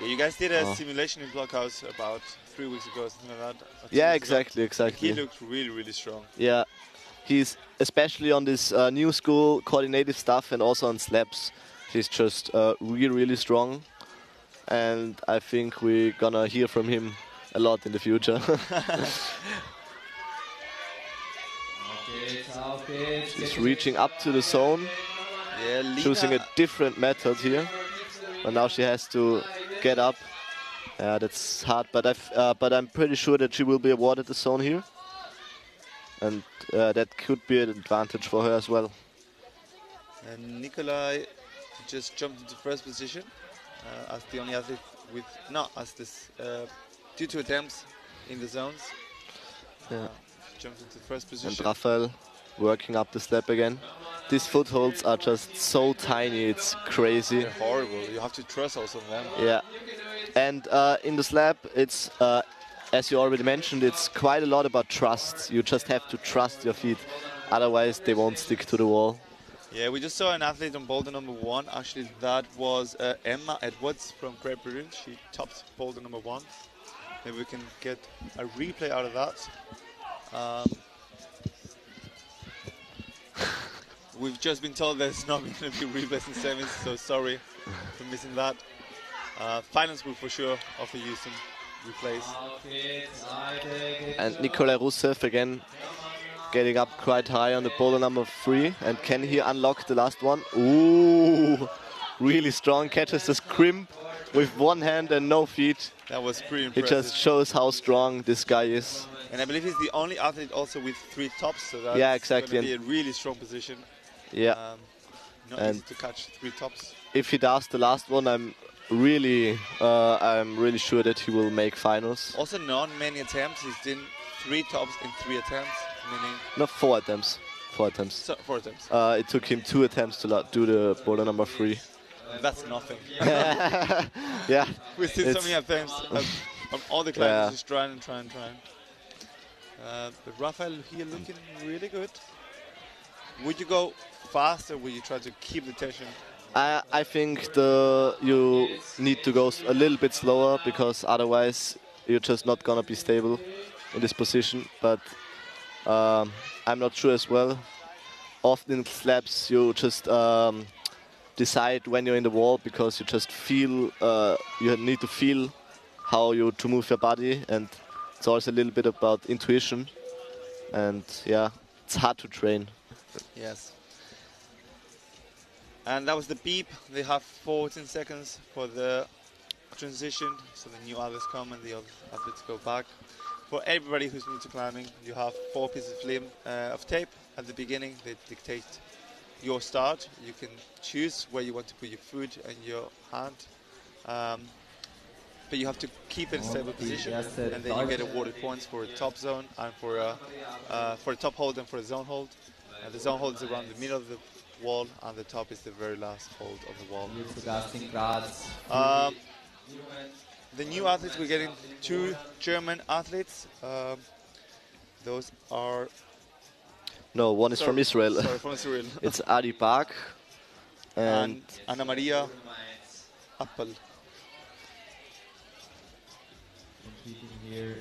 Yeah, you guys did a simulation in Blockhouse about 3 weeks ago, something like that. Yeah, exactly. He looked really, really strong. Yeah, he's especially on this new school coordinative stuff and also on slabs. He's just really, really strong. And I think we're gonna hear from him a lot in the future. He's reaching up to the zone, yeah, choosing a different method here. But now she has to get up. Yeah, that's hard, but I'm pretty sure that she will be awarded the zone here, and that could be an advantage for her as well. And Nikolai just jumped into first position as the only athlete with as this 2 attempts in the zones. Yeah. Jumped into first And position. Raphael working up the slab again. These footholds are just so tiny, it's crazy. They're horrible. You have to trust also them. Yeah. And in the slab, it's, as you already mentioned, it's quite a lot about trust. You just have to trust your feet, otherwise they won't stick to the wall. Yeah, we just saw an athlete on boulder number 1. Actually, that was Emma Edwards from Great Britain. She topped boulder number 1. Maybe we can get a replay out of that. We've just been told there's not going to be replays in semis, so sorry for missing that. Finals will for sure offer you some replays. And Nikolai Rusev again getting up quite high on the boulder number 3. And can he unlock the last one? Ooh, really strong. Catches the scrimp with one hand and no feet. That was pretty It impressive. just shows how strong this guy is. And I believe he's the only athlete also with 3 tops, so that's Yeah, exactly. going to be a really strong position. Yeah. Not And easy to catch 3 tops. if he does the last one, I'm really sure that he will make finals. Also, not many attempts. He's done 3 tops in 3 attempts, meaning No, 4 attempts. 4 attempts. 4 attempts. It took him 2 attempts to do the boulder number 3. That's nothing. Yeah. We see so It's- many attempts on all the climbers, Yeah. just trying and trying and trying. But Raphael here looking really good. Would you go faster? Would you try to keep the tension? I think you need to go a little bit slower, because otherwise you're just not gonna be stable in this position. But I'm not sure as well. Often in slabs you just decide when you're in the wall, because you just feel you need to feel how to move your body, and it's also a little bit about intuition. And yeah, it's hard to train. Yes. And that was the beep. They have 14 seconds for the transition, so the new athletes come and the other athletes go back. For everybody who's new to climbing, you have 4 pieces of film of tape at the beginning. They dictate your start. You can choose where you want to put your foot and your hand. But you have to keep in a stable position, and then you get awarded points for a top zone and for a top hold and for a zone hold. The zone hold is around the middle of the wall, and the top is the very last hold of the wall. Graz. The new athletes, we're getting 2 German athletes. Those are... No, one is from Israel. Sorry, from Israel. It's Adi Bak and Anna Maria Appel. Here.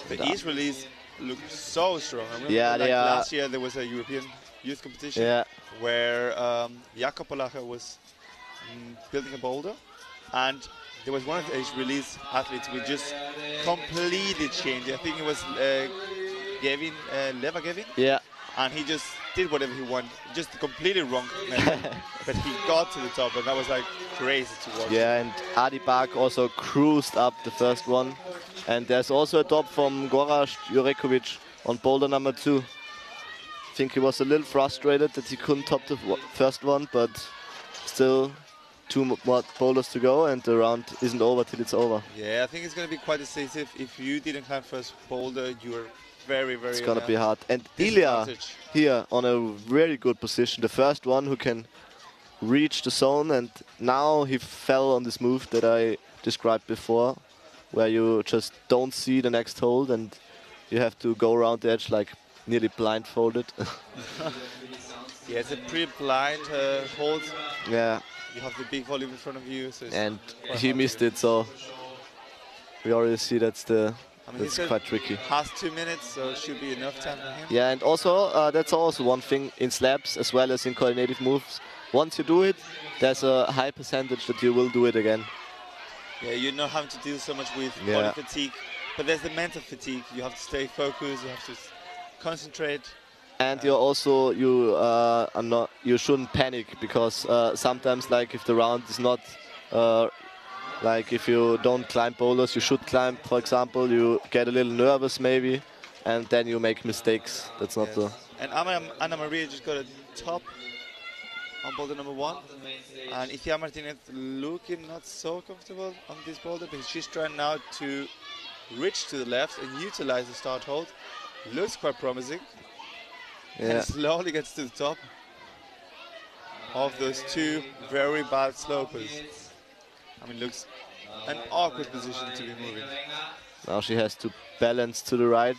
The Israelis look so strong. I remember Yeah, they are. last year there was a European youth competition yeah, where Jakob Polacher was building a boulder, and there was one of the Israelis athletes who just completely changed. I think it was Gavin, Leva Gavin, yeah. and he just did whatever he wanted, just completely wrong method. But he got to the top, and that was like crazy to watch. Yeah, and Adi Bak also cruised up the first one. And there's also a top from Gorazd Jurekovic on boulder number 2. I think he was a little frustrated that he couldn't top the first one, but still 2 more boulders to go, and the round isn't over till it's over. Yeah, I think it's going to be quite decisive. If you didn't climb first boulder, you were very, very... It's gonna be hard. And Ilya disadvantage. here on a very good position. The first one who can reach the zone, and now he fell on this move that I described before, where you just don't see the next hold and you have to go around the edge like nearly blindfolded. Yeah, it's a pretty blind hold. Yeah, You have the big volume in front of you. So it's and quite he hard missed to- it, so we already see that's I mean, that's he's quite tricky. has 2 minutes, so it should be enough time for him. Yeah, and also that's also one thing in slabs as well as in coordinated moves. Once you do it, there's a high percentage that you will do it again. Yeah, you're not having to deal so much with Yeah. body fatigue, but there's the mental fatigue. You have to stay focused. You have to concentrate. And you're also you shouldn't panic, because sometimes, like if the round is not Like if you don't climb boulders, you should climb, for example, you get a little nervous maybe, and then you make mistakes. That's not the... And Anna Maria just got a top on boulder number 1. And Ithia Martinez looking not so comfortable on this boulder because she's trying now to reach to the left and utilize the start hold. Looks quite promising. And slowly gets to the top of those 2 very bad slopers. I mean, looks an awkward position to be moving. Now she has to balance to the right.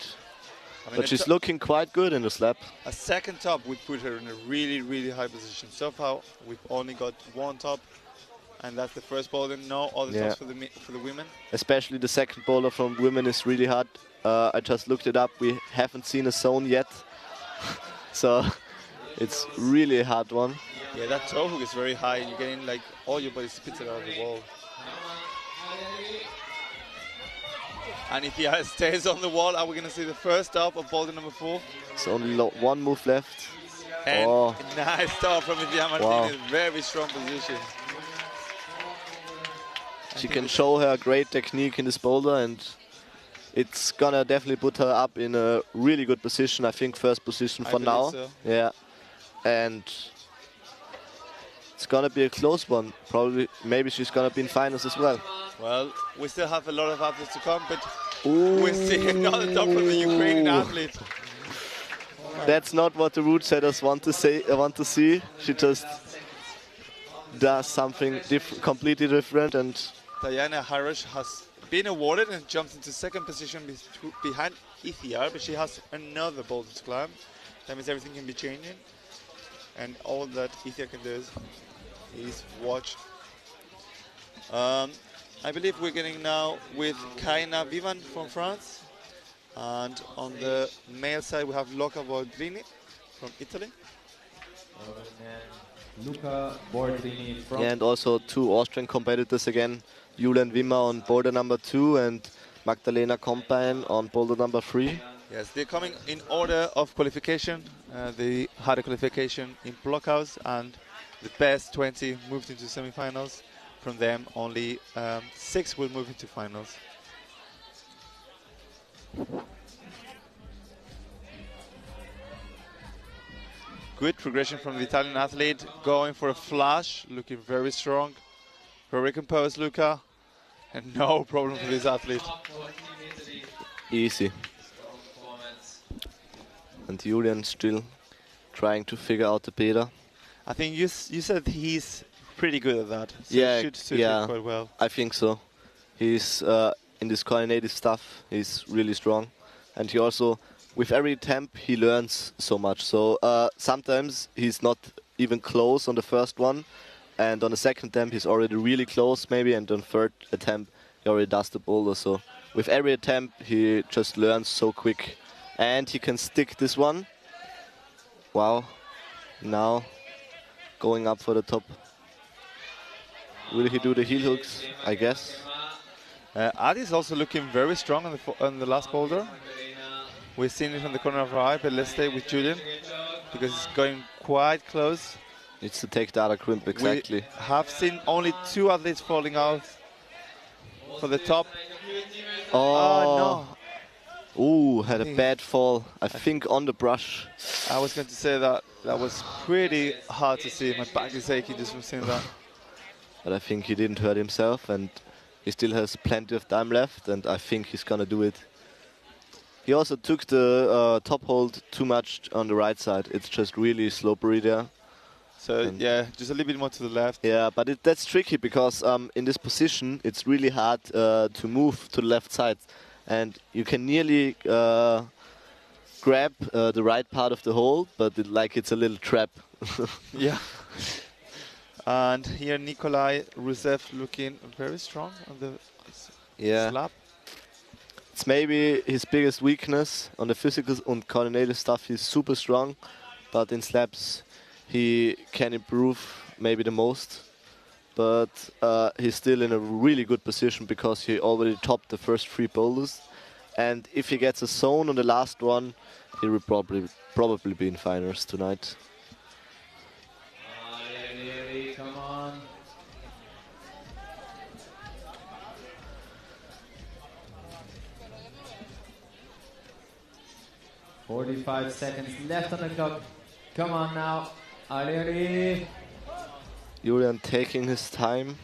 I mean, but she's looking quite good in the slab. A second top would put her in a really, really high position. So far, we've only got 1 top, and that's the first boulder. No other tops for the women. Especially the second boulder from women is really hard. I just looked it up. We haven't seen a zone yet. So it's really a hard one. Yeah, that toe hook is very high. You're getting like all your body spits it out of the wall. And if he stays on the wall, are we going to see the first top of boulder number 4? It's only 1 move left. And nice stop from Ithia Martinez. Very strong position. She can show her great technique in this boulder, and it's gonna definitely put her up in a really good position. I think first position for now. So. Yeah, and it's gonna be a close one. Probably, maybe she's gonna be in finals as well. Well, we still have a lot of athletes to come, but we're seeing another top from the Ukrainian athlete. That's not what the route setters want to see. She just does something completely different. And Diana Harish has been awarded and jumps into second position behind Ithia, but she has another boulder to climb. That means everything can be changing, and all that Ithia can do is watch. I believe we're getting now with Kaina Vivan from France, and on the male side we have Luca Bordrini from Italy. Luca Bordrini from and also 2 Austrian competitors again, Julian Wimmer on boulder number 2 and Magdalena Kompijn on boulder number 3. Yes, they're coming in order of qualification. They had a qualification in Blockhouse, and the best 20 moved into semifinals. From them, only 6 will move into finals. Good progression from the Italian athlete, going for a flash, looking very strong. Very composed, Luca, and no problem for this athlete. Easy. And Julian still trying to figure out the beta. I think you said he's pretty good at that. So yeah, he should suit it quite well. I think so. He's in this coordinated stuff. He's really strong, and he also, with every attempt, he learns so much. So sometimes he's not even close on the first one, and on the second attempt he's already really close, maybe, and on third attempt he already does the boulder. So with every attempt he just learns so quick, and he can stick this one. Wow! Now going up for the top. Will he do the heel hooks? I guess. Adi is also looking very strong on the last boulder. We've seen it on the corner of our eye, but let's stay with Julian because it's going quite close. Needs to take the other crimp, exactly. We have seen only 2 athletes falling out for the top. Oh, no. Ooh, had a bad fall. I think on the brush. I was going to say that was pretty hard to see. My back is aching just from seeing that. But I think he didn't hurt himself, and he still has plenty of time left, and I think he's gonna do it. He also took the top hold too much on the right side. It's just really slippery there. So yeah, just a little bit more to the left. Yeah, but that's tricky because in this position it's really hard to move to the left side, and you can nearly grab the right part of the hold, but it's a little trap. Yeah. And here Nikolai Rusev looking very strong on the slab. It's maybe his biggest weakness. On the physical and coordinated stuff he's super strong, but in slabs he can improve maybe the most. But he's still in a really good position because he already topped the first 3 boulders. And if he gets a zone on the last one, he will probably be in finals tonight. Come on. 45 seconds left on the clock. Come on now. Ali. Julian taking his time.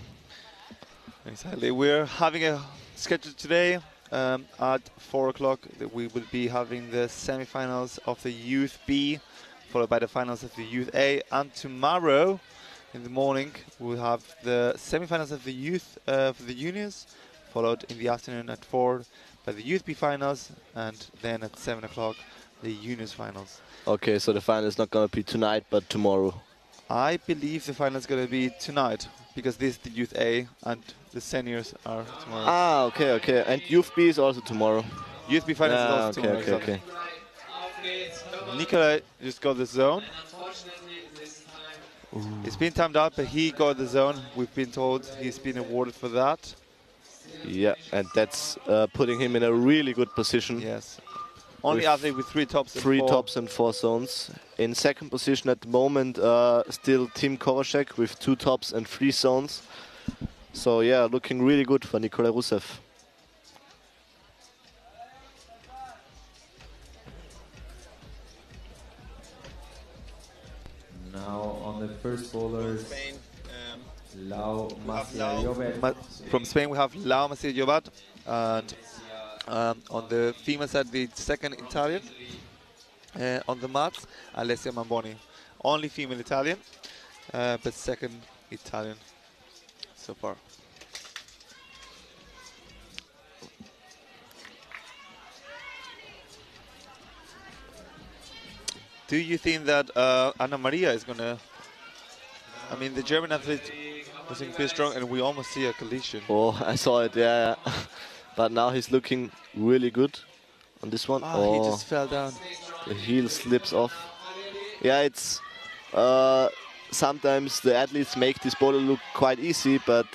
Exactly. We're having a schedule today at 4 o'clock. We will be having the semi-finals of the Youth B, followed by the finals of the Youth A. And tomorrow in the morning, we'll have the semi-finals of the Youth for the juniors, followed in the afternoon at 4 by the Youth B finals, and then at 7 o'clock, the juniors finals. Okay, so the final is not going to be tonight, but tomorrow. I believe the final is going to be tonight, because this is the Youth A and the seniors are tomorrow. Ah, okay, okay. And Youth B is also tomorrow. Youth B finals is also tomorrow. Okay, okay. Nikolai just got the zone. It's been timed out, but he got the zone. We've been told he's been awarded for that. Yeah, and that's putting him in a really good position. Yes. Only athlete with 3 tops and 3 4 tops and 4 zones. In second position at the moment, still Tim Kovacek with 2 tops and 3 zones. So yeah, looking really good for Nikolai Rusev. Now on the first bowlers, Lau Macia Jovet. From Spain, we have Lau Macia Jovet, and on the female side, the second Italian. On the mats, Alessia Mamboni. Only female Italian, but second Italian so far. Do you think that Anna Maria is going to... I mean, the German athlete was looking pretty strong, and we almost see a collision. Oh, I saw it, yeah. But now he's looking really good on this one. Oh, he just fell down. The heel slips off. Yeah, it's... sometimes the athletes make this bowler look quite easy, but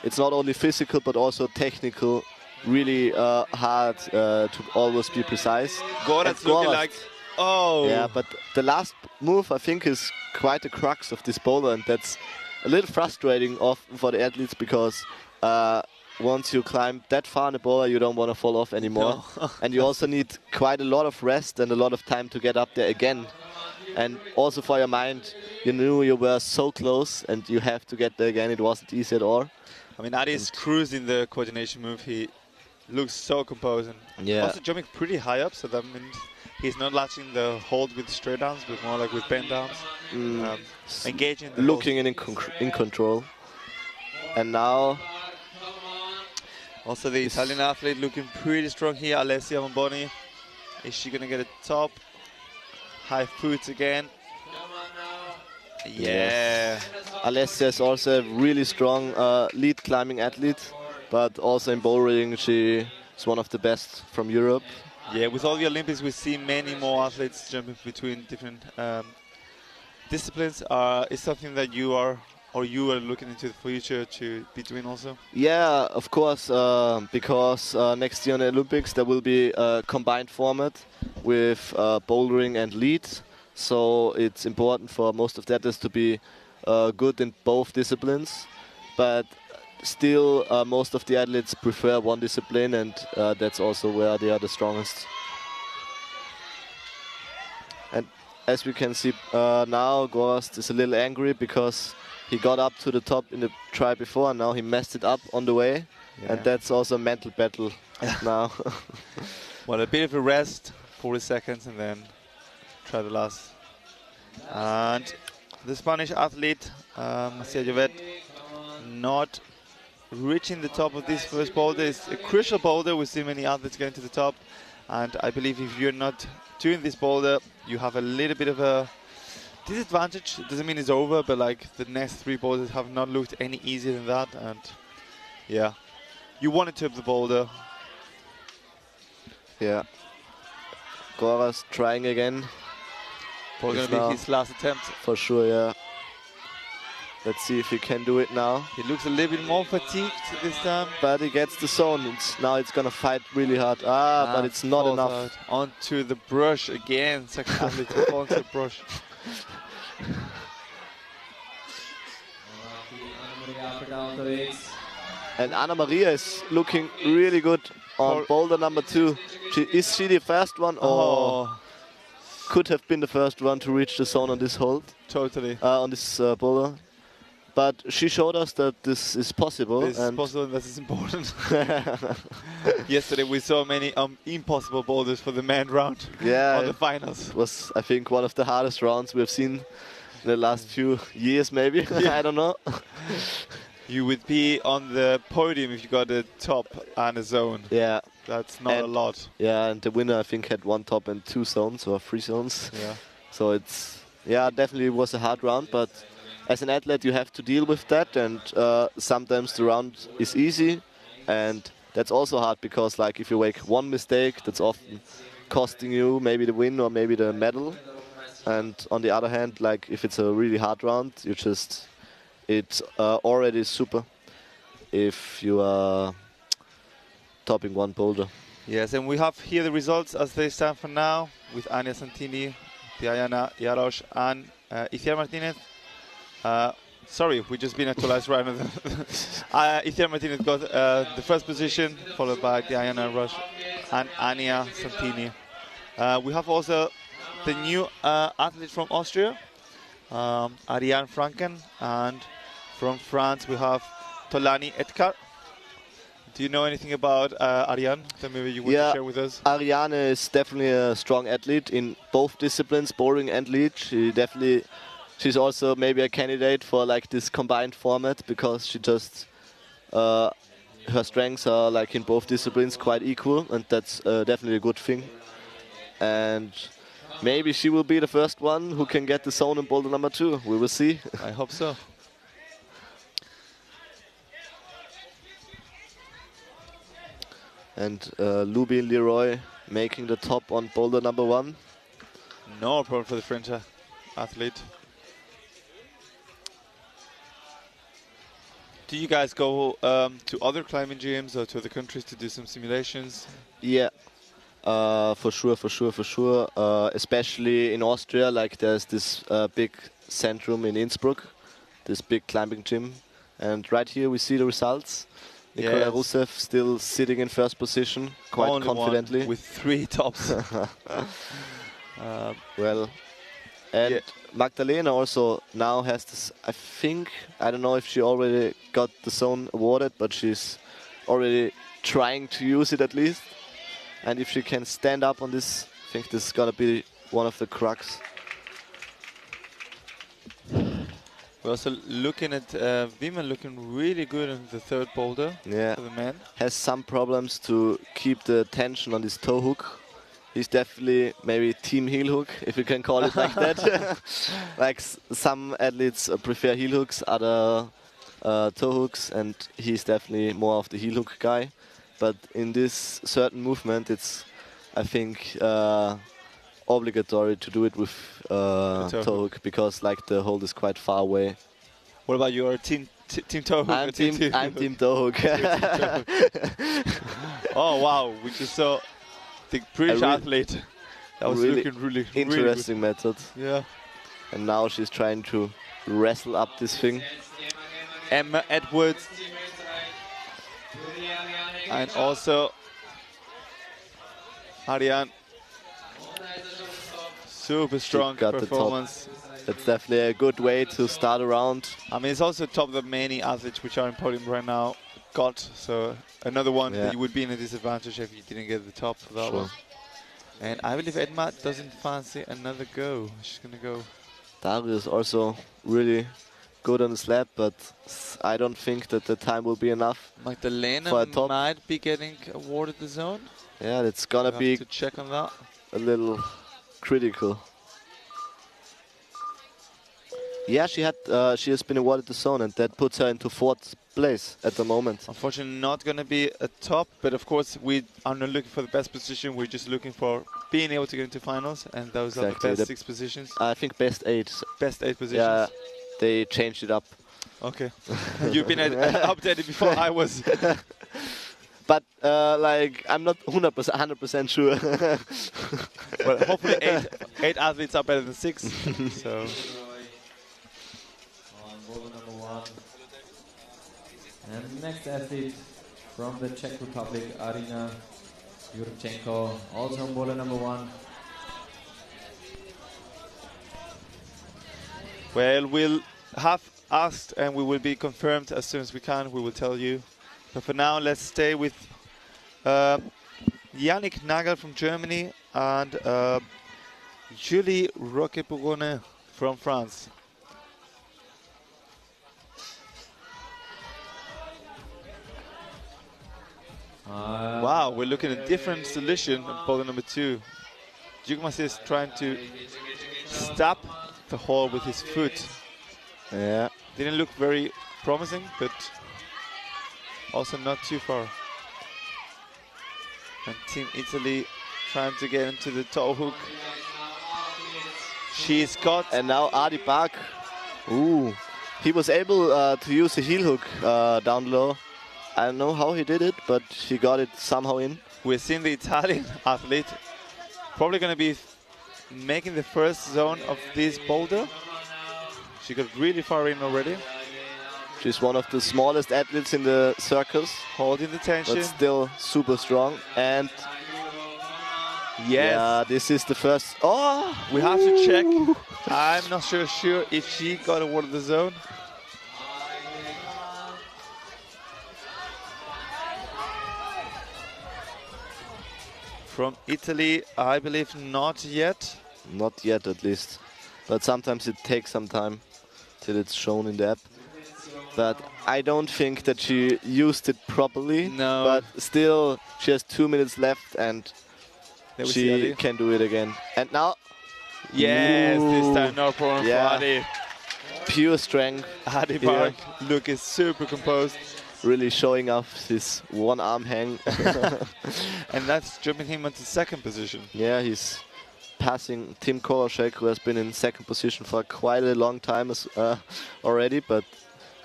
it's not only physical, but also technical. Really hard to always be precise. Goraz's looking like... Oh! Yeah, but the last move, I think, is quite the crux of this bowler, and that's a little frustrating for the athletes, because once you climb that far in the bowler, you don't want to fall off anymore. No. And you also need quite a lot of rest and a lot of time to get up there again. And also for your mind, you knew you were so close and you have to get there again. It wasn't easy at all. I mean, Adi is cruising the coordination move. He looks so composed, and also jumping pretty high up, so that means he's not latching the hold with straight downs, but more like with bend downs. Engaging the looking in control. And now... Also the Italian athlete looking pretty strong here, Alessia Mamboni. Is she going to get a top? High foot again. Yeah. Yes. Alessia is also a really strong lead climbing athlete, but also in bouldering she is one of the best from Europe. Yeah, with all the Olympics we see many more athletes jumping between different disciplines. Is something that you are looking into the future to be doing also? Yeah, of course, because next year on the Olympics there will be a combined format with bouldering and lead. So it's important for most of the athletes to be good in both disciplines. But still, most of the athletes prefer one discipline, and that's also where they are the strongest. And as we can see now, Gorast is a little angry because he got up to the top in the try before, and now he messed it up on the way. Yeah. And that's also a mental battle now. Well, a bit of a rest, 40 seconds, and then try the last. And the Spanish athlete, Macia Jovet, not reaching the top of this first boulder. It's a crucial boulder. We see many athletes going to the top. And I believe if you're not doing this boulder, you have a little bit of a disadvantage. It doesn't mean it's over, but like the next 3 boulders have not looked any easier than that. And yeah, you want to tip the boulder. Yeah. Gorast trying again. Probably going to be his last attempt. For sure, yeah. Let's see if he can do it now. He looks a little bit more fatigued this time. But he gets the zone. Now it's going to fight really hard. But it's not enough. Out. Onto the brush again. Second athlete onto the brush. And Anna Maria is looking really good on boulder number 2. Is she the first one? Oh. could have been the first one to reach the zone on this hold, Totally. on this boulder. But she showed us that this is possible. This is possible, and this is important. Yesterday we saw many impossible boulders for the man round on the finals. It was, I think, one of the hardest rounds we have seen in the last few years, maybe. I don't know. You would be on the podium if you got a top and a zone. Yeah. That's not a lot. Yeah, and the winner, I think, had 1 top and 2 zones, or 3 zones. Yeah. So it's, definitely was a hard round, but as an athlete, you have to deal with that, and sometimes the round is easy, and that's also hard because, like, if you make one mistake, that's often costing you maybe the win or maybe the medal. And on the other hand, like, if it's a really hard round, it's already super if you are topping one boulder. Yes, and we have here the results as they stand for now with Anya Santini, Diana Jarosz, and EYCH Martinez. Sorry, we just been actualized right now. EYCH Martinez got the first position, followed by Diana Jarosz and Anya Santini. We have also the new athlete from Austria, Ariane Franken, and from France we have Tolani Etkar. Do you know anything about Ariane that maybe you want to share with us? Ariane is definitely a strong athlete in both disciplines, bouldering and lead. She's also maybe a candidate for like this combined format because she just her strengths are like in both disciplines quite equal, and that's definitely a good thing. And maybe she will be the first one who can get the zone in boulder number 2. We will see. I hope so. And Lubin Leroy making the top on boulder number 1. No problem for the French athlete. Do you guys go to other climbing gyms or to other countries to do some simulations? Yeah, for sure. Especially in Austria, like there's this big centrum in Innsbruck, this big climbing gym. And right here we see the results. Nikolai Rusev still sitting in first position, quite Only confidently. One with 3 tops. And Magdalena also now has this, I think, I don't know if she already got the zone awarded, but she's already trying to use it at least. And if she can stand up on this, I think this is gonna be one of the crux. We're also looking at Wiemann looking really good in the 3rd boulder for the men. Has some problems to keep the tension on this toe hook. He's definitely maybe team heel hook, if you can call it like that. Like some athletes prefer heel hooks, other toe hooks, and he's definitely more of the heel hook guy. But in this certain movement, it's, I think, obligatory to do it with toe hook because like the hold is quite far away. What about your team toe hook? I'm team toe hook. Oh wow, we just saw the British athlete. That was looking really interesting really method. Yeah. And now she's trying to wrestle up this thing. Emma Edwards. And also Ariane. Super strong performance. That's definitely a good way to start a round. I mean, it's also top that many athletes which are in podium right now got. So another one that you would be in a disadvantage if you didn't get the top for that one. And I believe Edma doesn't fancy another go. She's going to go. Dario is also really good on the slab, but I don't think that the time will be enough. Magdalena for a top. Might be getting awarded the zone. Yeah, it's gonna be to check on that. A little critical. Yeah, she has been awarded the zone, and that puts her into 4th place at the moment. Unfortunately, not going to be a top, but of course we are not looking for the best position. We're just looking for being able to get into finals, and those are the best 6 positions. I think best 8. Best 8 positions. Yeah, they changed it up. Okay, you've been updated before I was. But like I'm not 100% sure. Well, hopefully 8 athletes are better than 6. So. Boulder number 1. And the next athlete from the Czech Republic, Arina Yurchenko, also on boulder number 1. Well, we'll have asked and we will be confirmed as soon as we can. We will tell you. But for now, let's stay with Yannick Nagel from Germany and Julie Roquepourone from France. Wow, we're looking at a different solution on boulder number 2. Jukmas is trying to stop the hole with his foot. Yeah. Didn't look very promising, but also not too far. And Team Italy trying to get into the toe hook. She's got... And now Adi Bak. Ooh. He was able to use the heel hook down low. I don't know how he did it, but he got it somehow in. We're seeing the Italian athlete probably going to be making the first zone of this boulder. She got really far in already. She's one of the smallest athletes in the circus. Holding the tension. But still super strong. And yes. Yeah, this is the first. Oh! We have to check. I'm not sure if she got awarded the zone. From Italy, I believe not yet. Not yet, at least. But sometimes it takes some time till it's shown in the app. But I don't think that she used it properly. No. But still, she has 2 minutes left and she can do it again. And now... Yes, Ooh. this time no problem for Adi. Pure strength. Adi Bak, look, is super composed. Really showing off his one arm hang. And that's jumping him into second position. Yeah, he's passing Tim Koloszek, who has been in second position for quite a long time already, but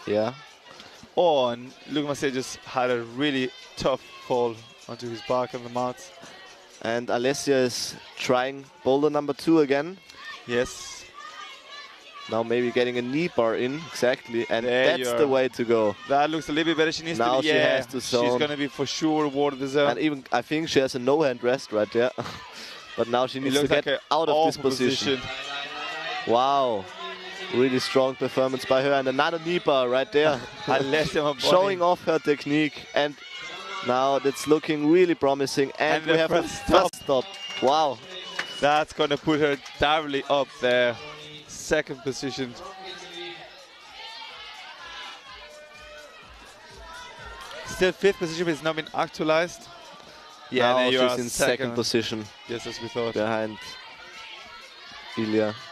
yeah. Oh, and Luke Massey just had a really tough fall onto his back on the mat. And Alessia is trying boulder number 2 again. Yes. Now maybe getting a knee bar in, exactly, and there that's the way to go. That looks a little bit better. She needs now to be, she has to zone. She's going to be for sure awarded the zone. And even, I think she has a no-hand rest right there. But now she needs to get out of this position. Wow. Really strong performance by her, and another knee bar right there. Showing off her technique, and now that's looking really promising. And we have a first stop. Wow. That's going to put her directly up there. Second position. Still fifth position, but it's not been actualized. Yeah, now she's in second position. Yes, as we thought. Behind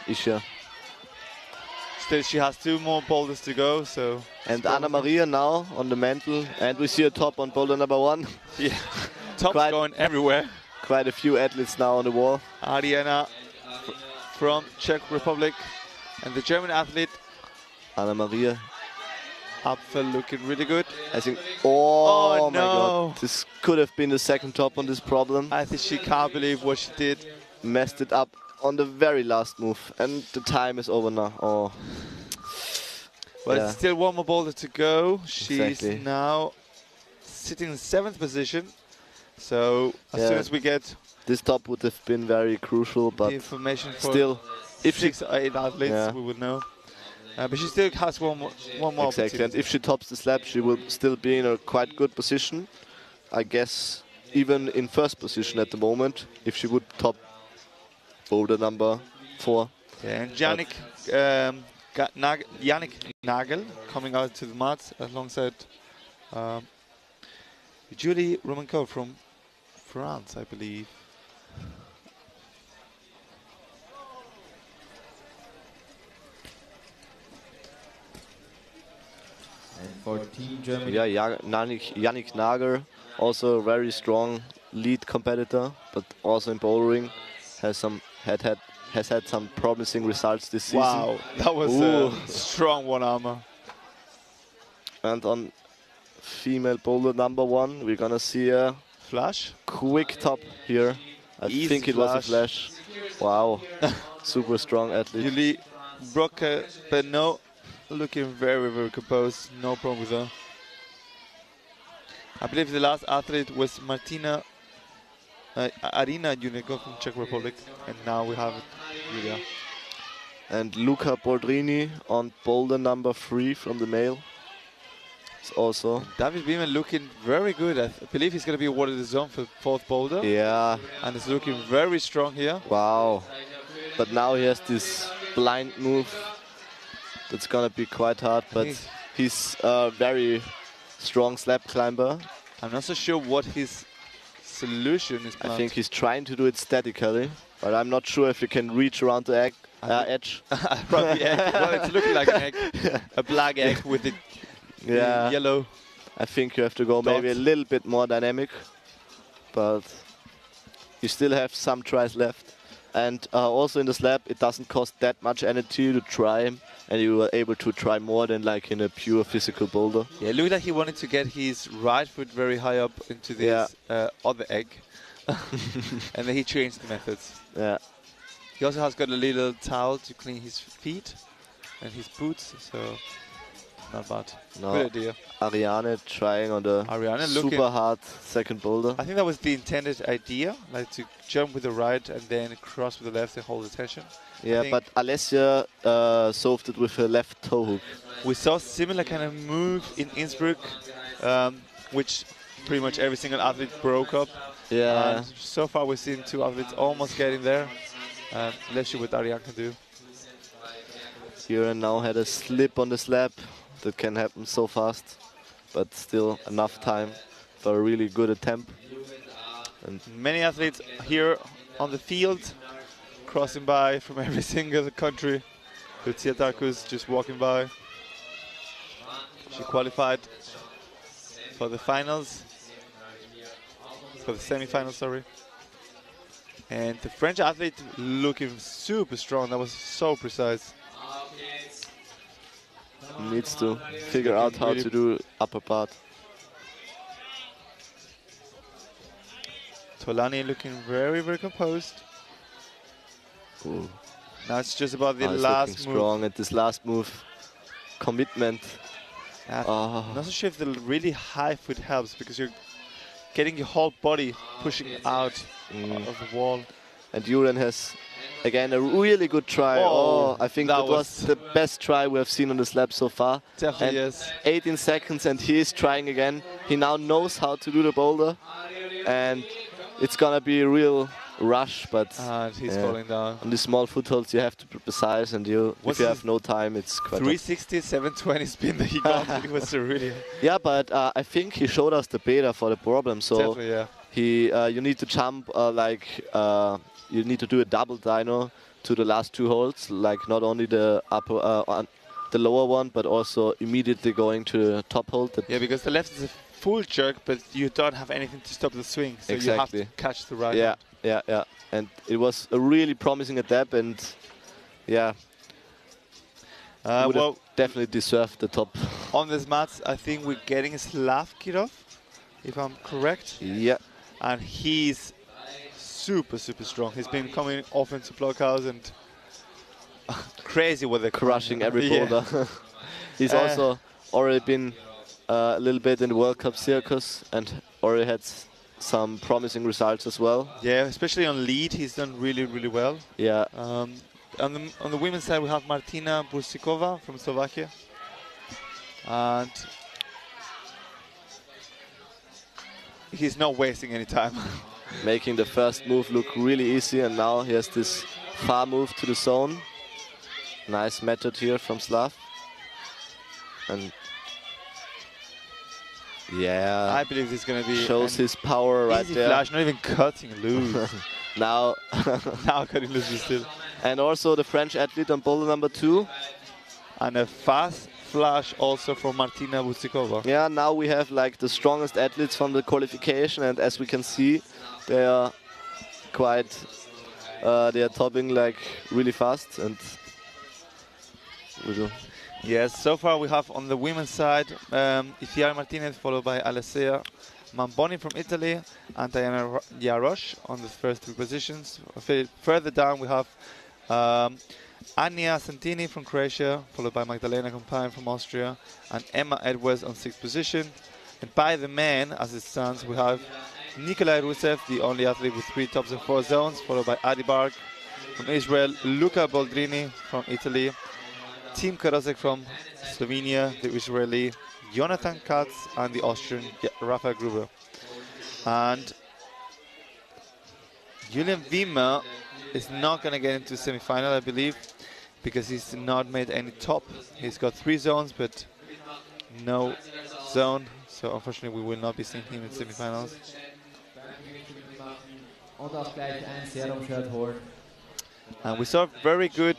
Isha. Still, she has 2 more boulders to go, so. And Anna Maria now on the mantle, and we see a top on boulder number 1. Yeah, top's going everywhere. Quite a few athletes now on the wall. Ariana from Czech Republic, and the German athlete Anna Maria Apfel looking really good. I think. Oh my no. God! This could have been the second top on this problem. I think she can't believe what she did. Messed it up on the very last move, and the time is over now. Oh. Well, it's still 1 more boulder to go. She's exactly. now sitting in 7th position. So as soon as we get this top would have been very crucial, but the information for still, if 6 or 8 athletes, we would know. But she still has one more exactly, and if she tops the slab, she will still be in a quite good position. I guess even in first position at the moment, if she would top boulder number 4. Yeah, and Yannick Nagel coming out to the mat alongside Julie Romanko from France, I believe. And for Team Germany. Yeah, Yannick Nagel, also a very strong lead competitor, but also in bouldering has had some promising results this season. Wow, that was a strong one-armer. And on female boulder number 1, we're gonna see a flash, quick top here. I think it was a flash. Wow, super strong athlete. Julie broke but no, looking very, very composed. No problem with her. I believe the last athlete was Martina Arina Juneko from Czech Republic, and now we have Julia. And Luca Boldrini on boulder number 3 from the male. It's also. David Beeman looking very good. I believe he's going to be awarded the zone for 4th boulder. Yeah. And is looking very strong here. Wow. But now he has this blind move. That's going to be quite hard. But he's a very strong slab climber. I'm not so sure what his solution is. I think he's trying to do it statically. But I'm not sure if he can reach around the edge. From the egg. Well, it's looking like an egg. A black egg with the yellow. I think you have to go maybe a little bit more dynamic. But you still have some tries left. And also in the slab, it doesn't cost that much energy to try him. And you are able to try more than like in a pure physical boulder. Yeah, it looked like he wanted to get his right foot very high up into this other egg. And then he changed the methods. Yeah. He also has got a little towel to clean his feet and his boots, so not bad. No. Good idea. Ariane trying on the super hard second boulder. I think that was the intended idea, like to jump with the right and then cross with the left and hold the tension. Yeah, but Alessia solved it with her left toe hook. We saw similar kind of move in Innsbruck, which pretty much every single athlete broke up. Yeah. So far we've seen 2 athletes almost getting there. Let's see what Ariane can do. Kieran now had a slip on the slab. That can happen so fast, but still enough time for a really good attempt. And many athletes here on the field, crossing by from every single country. Lucia Tarkus just walking by. She qualified for the finals, for the semi-finals, sorry. And the French athlete looking super strong. That was so precise. Needs to figure out how to do upper part. Tolani looking very, very composed. Ooh. Now it's just about the He's last looking move. strong at this last move. Commitment. I'm not so sure if the really high foot helps because you're getting your whole body pushing out of the wall. And Juran has, again, a really good try. I think that was the best try we have seen on the slab so far. Definitely, and yes. 18 seconds and he is trying again. He now knows how to do the boulder. And it's going to be a real rush, but he's falling down. On the small footholds, you have to be precise, and if you have no time, it's quite 360, 720 spin that he got. It was a really... Yeah, but I think he showed us the beta for the problem. So definitely, yeah. You need to jump you need to do a double dyno to the last 2 holds, like not only the the lower one, but also immediately going to the top hold. Yeah, because the left is a full jerk, but you don't have anything to stop the swing, so you have to catch the right. Yeah. And it was a really promising adapt, and would have definitely deserved the top. On this mats, I think we're getting Slavkirov, if I'm correct. Yeah. And he's super, super strong. He's been coming often to Blockhouse and crazy what they're crushing every boulder. He's also already been a little bit in the World Cup circus and already had some promising results as well. Yeah, especially on lead, he's done really, really well. Yeah. On the women's side, we have Martina Bursikova from Slovakia. And he's not wasting any time. Making the first move look really easy, and now he has this far move to the zone. Nice method here from Slav. And yeah, I believe this is going to be shows his power right there. Flash, not even cutting loose. now cutting loose still. And also the French athlete on boulder number 2. And a fast flash also from Martina Bursikova. Yeah, now we have like the strongest athletes from the qualification, and as we can see, they are quite, they are topping like really fast. And yes, so far we have on the women's side Ifiar Martinez, followed by Alessia Mamboni from Italy and Diana Jarosz on the first 3 positions. Further down we have Ania Santini from Croatia, followed by Magdalena Compain from Austria, and Emma Edwards on 6th position. And by the men, as it stands, we have Nikolai Rusev, the only athlete with 3 tops and 4 zones, followed by Adi Bark, from Israel, Luca Boldrini from Italy, Tim Karasek from Slovenia, the Israeli, Jonathan Katz, and the Austrian Rafael Gruber. And Julian Wimmer is not going to get into semi-final, I believe, because he's not made any top. He's got 3 zones, but no zone. So unfortunately, we will not be seeing him in semi-finals. And we saw a very good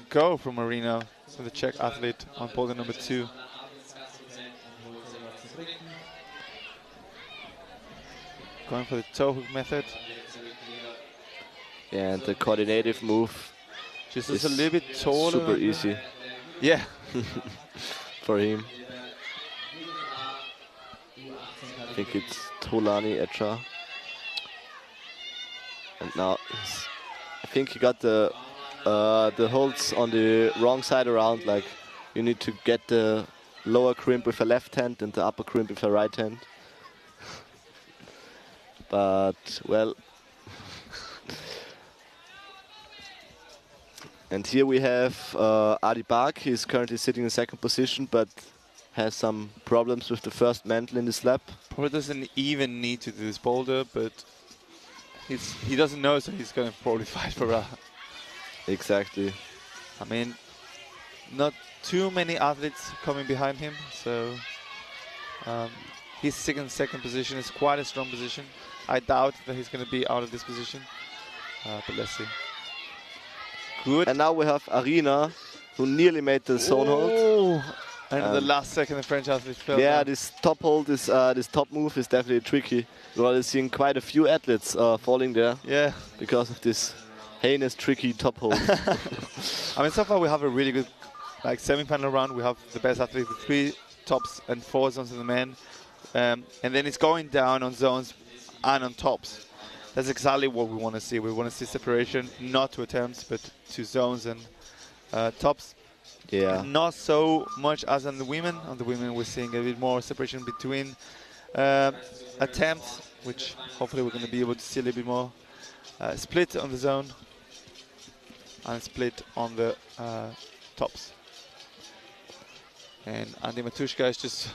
go from Marina, so the Czech athlete on boulder number 2. Going for the toe hook method. Yeah, and the coordinative move just is a little bit taller. Super easy. Yeah. For him. I think it's Tolani Echa. And now I think he got the holds on the wrong side around. Like you need to get the lower crimp with a left hand and the upper crimp with a right hand. But well. And here we have Adi Bak. He's currently sitting in 2nd position, but has some problems with the first mantle in this lap. Probably doesn't even need to do this boulder, but he doesn't know, so he's going to probably fight for that. Exactly. I mean, not too many athletes coming behind him, so his second position is quite a strong position. I doubt that he's going to be out of this position, but let's see. Good. And now we have Arina, who nearly made the zone hold. And in the last second, the French athlete fell yeah, down. this top hold, this top move is definitely tricky. We're already seeing quite a few athletes falling there. Yeah. Because of this heinous, tricky top hold. I mean, so far we have a really good semi-final round. We have the best athlete with 3 tops and 4 zones in the men. And then it's going down on zones and on tops. That's exactly what we want to see. We want to see separation, not 2 attempts, but 2 zones and tops. Yeah. Not so much as on the women. On the women, we're seeing a bit more separation between attempts, which hopefully we're going to be able to see a little bit more split on the zone and split on the tops. And Andy Matushka is just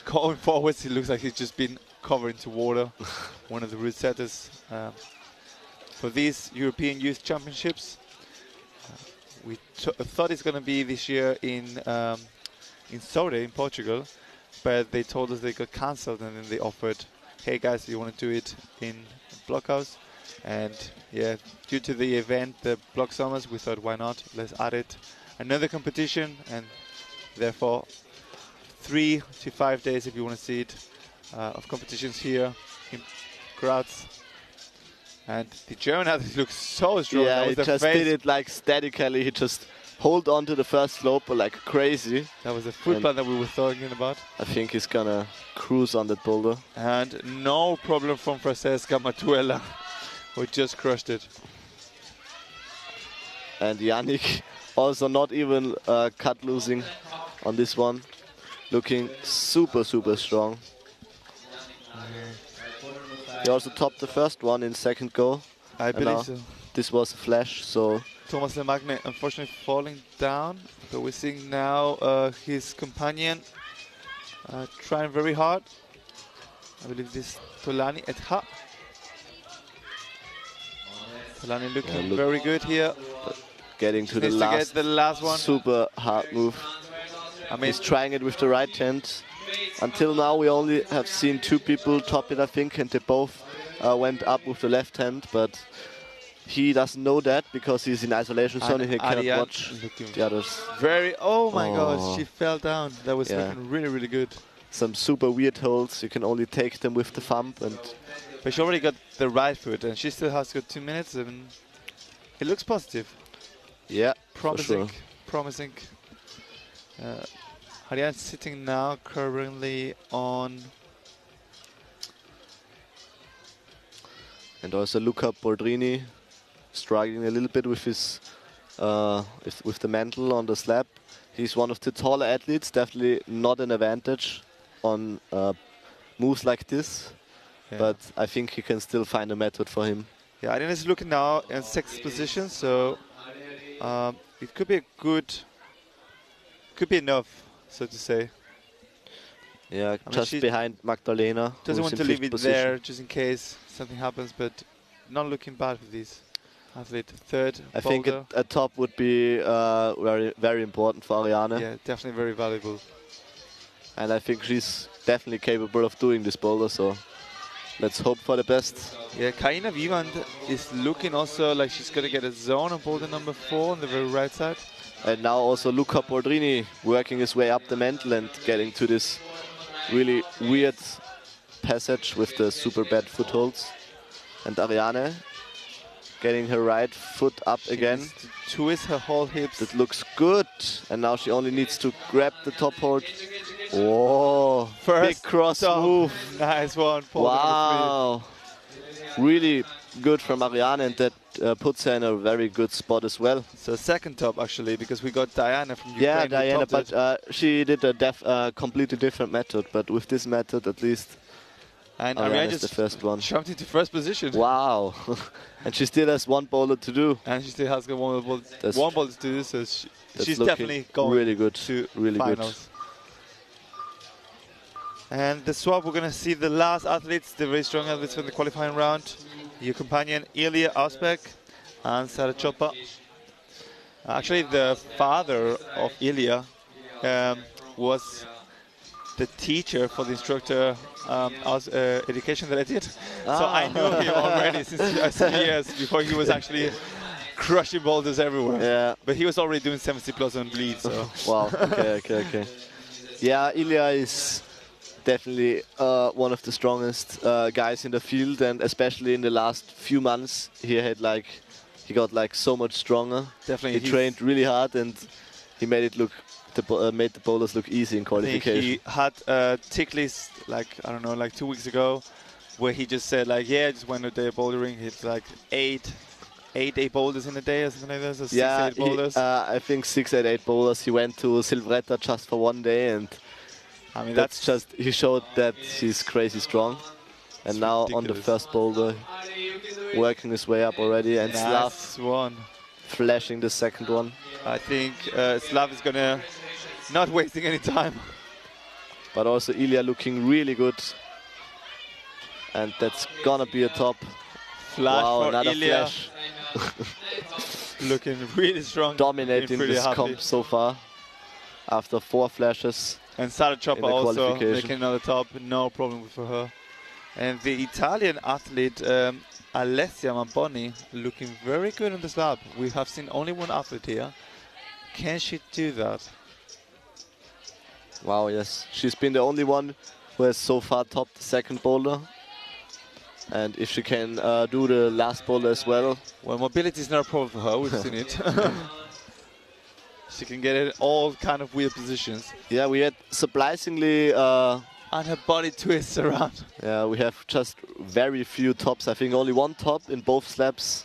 going forwards. He looks like he's just been covered into water. One of the route setters for these European Youth Championships. We thought it's going to be this year in Soure in Portugal, but they told us they got cancelled, and then they offered, hey guys, do you want to do it in Blockhouse? And yeah, due to the event, the Bloc Summers, we thought, why not? Let's add it. Another competition, and therefore 3 to 5 days, if you want to see it, of competitions here in Graz. And the German athlete looks so strong. Yeah, he just did it like statically. He just hold on to the first slope like crazy. That was the foot plan that we were talking about. I think he's gonna cruise on that boulder. And no problem from Francesca Matuella, who just crushed it. And Yannick also not even cut losing on this one. Looking super, super strong. He also topped the first one in 2nd go. I believe so. This was a flash, so... Thomas Lemagne unfortunately falling down, but we're seeing now his companion trying very hard. I believe this Tolani Etha. Tolani looking very good here. Getting to the last one. Super hard move. I mean, he's trying it with the right hand. Until now, we only have seen 2 people top it, I think, and they both went up with the left hand, but he doesn't know that because he's in isolation zone and he cannot watch the others. Oh my gosh, she fell down. That was looking really, really good. Some super weird holds. You can only take them with the thumb. But she already got the right foot, and she still has got 2 minutes, and it looks positive. Yeah, promising. For sure. Promising. Harian sitting now currently on. And also Luca Boldrini struggling a little bit with his with the mantle on the slab. He's one of the taller athletes, definitely not an advantage on moves like this. Yeah. But I think he can still find a method for him. Yeah, Ariana is looking now in 6th position, so it could be a good, could be enough, so to say. Yeah, I mean, just she behind Magdalena. Doesn't who's want in to leave 5th it position. there just in case something happens, but not looking bad for these athlete. 3rd, I think Boulder. a top would be very, very important for Ariane. Yeah, definitely very valuable. And I think she's definitely capable of doing this boulder, so let's hope for the best. Yeah, Kaina Vivand is looking also like she's going to get a zone on boulder number 4 on the very right side. And now also Luca Boldrini working his way up the mantle and getting to this really weird passage with the super bad footholds. And Ariane getting her right foot up She again. needs to twist her whole hips. That looks good. And now she only needs to grab the top hold. Oh, big cross top. move. Nice one. Boulder number Wow. Really good from Ariane, and that puts her in a very good spot as well. 3. So 2nd top actually, because we got Diana from Ukraine. Yeah, who Diana, topped it. but she did a completely different method. But with this method, at least, And Ariane Ariane is the just first one. jumped into 1st position. Wow. And she still has one boulder to do. And she still has got one ball to do, so That's she's looking definitely going really good. to Really good. finals. And the swap, we're going to see the last athletes, the very strong athletes from the qualifying round. Your companion, Ilya Ausbeck and Sarah Choppa. Actually, the father of Ilya was the teacher for the instructor education that I did. So I knew him already since years before he was actually crushing boulders everywhere. Yeah. But he was already doing 70 plus on bleed. So. Wow. Okay. Yeah, Ilya is definitely one of the strongest guys in the field, and especially in the last few months, he got like so much stronger. Definitely, he trained really hard, and he made it look made the boulders look easy in qualification. He had a tick list, like, I don't know, like 2 weeks ago, where he just said, like, yeah, I just went a day of bouldering. It's like eight boulders in a day or something like that. So yeah, 6, 8 boulders. I think 6, 8 boulders. He went to Silvretta just for one day, and I mean, that's just, he showed that he's crazy strong. And now ridiculous. on the first boulder, working his way up already, and nice Slav one. flashing the second one. I think Slav is gonna not wasting any time. But also Ilya looking really good. And that's gonna be a top. Flash wow, for another Ilya. flash. Looking really strong. Dominating pretty this happy. comp so far. After 4 flashes. And Sarah Choppa the also qualification. making another top, no problem for her. And the Italian athlete Alessia Mamboni looking very good on the slab. We have seen only one athlete here. Can she do that? Wow, yes. She's been the only one who has so far topped the second boulder. And if she can do the last boulder as well. Well, mobility is not a problem for her, we've seen it. She can get in all kind of weird positions. Yeah, we had surprisingly... and her body twists around. Yeah, we have just very few tops. I think only one top in both slabs.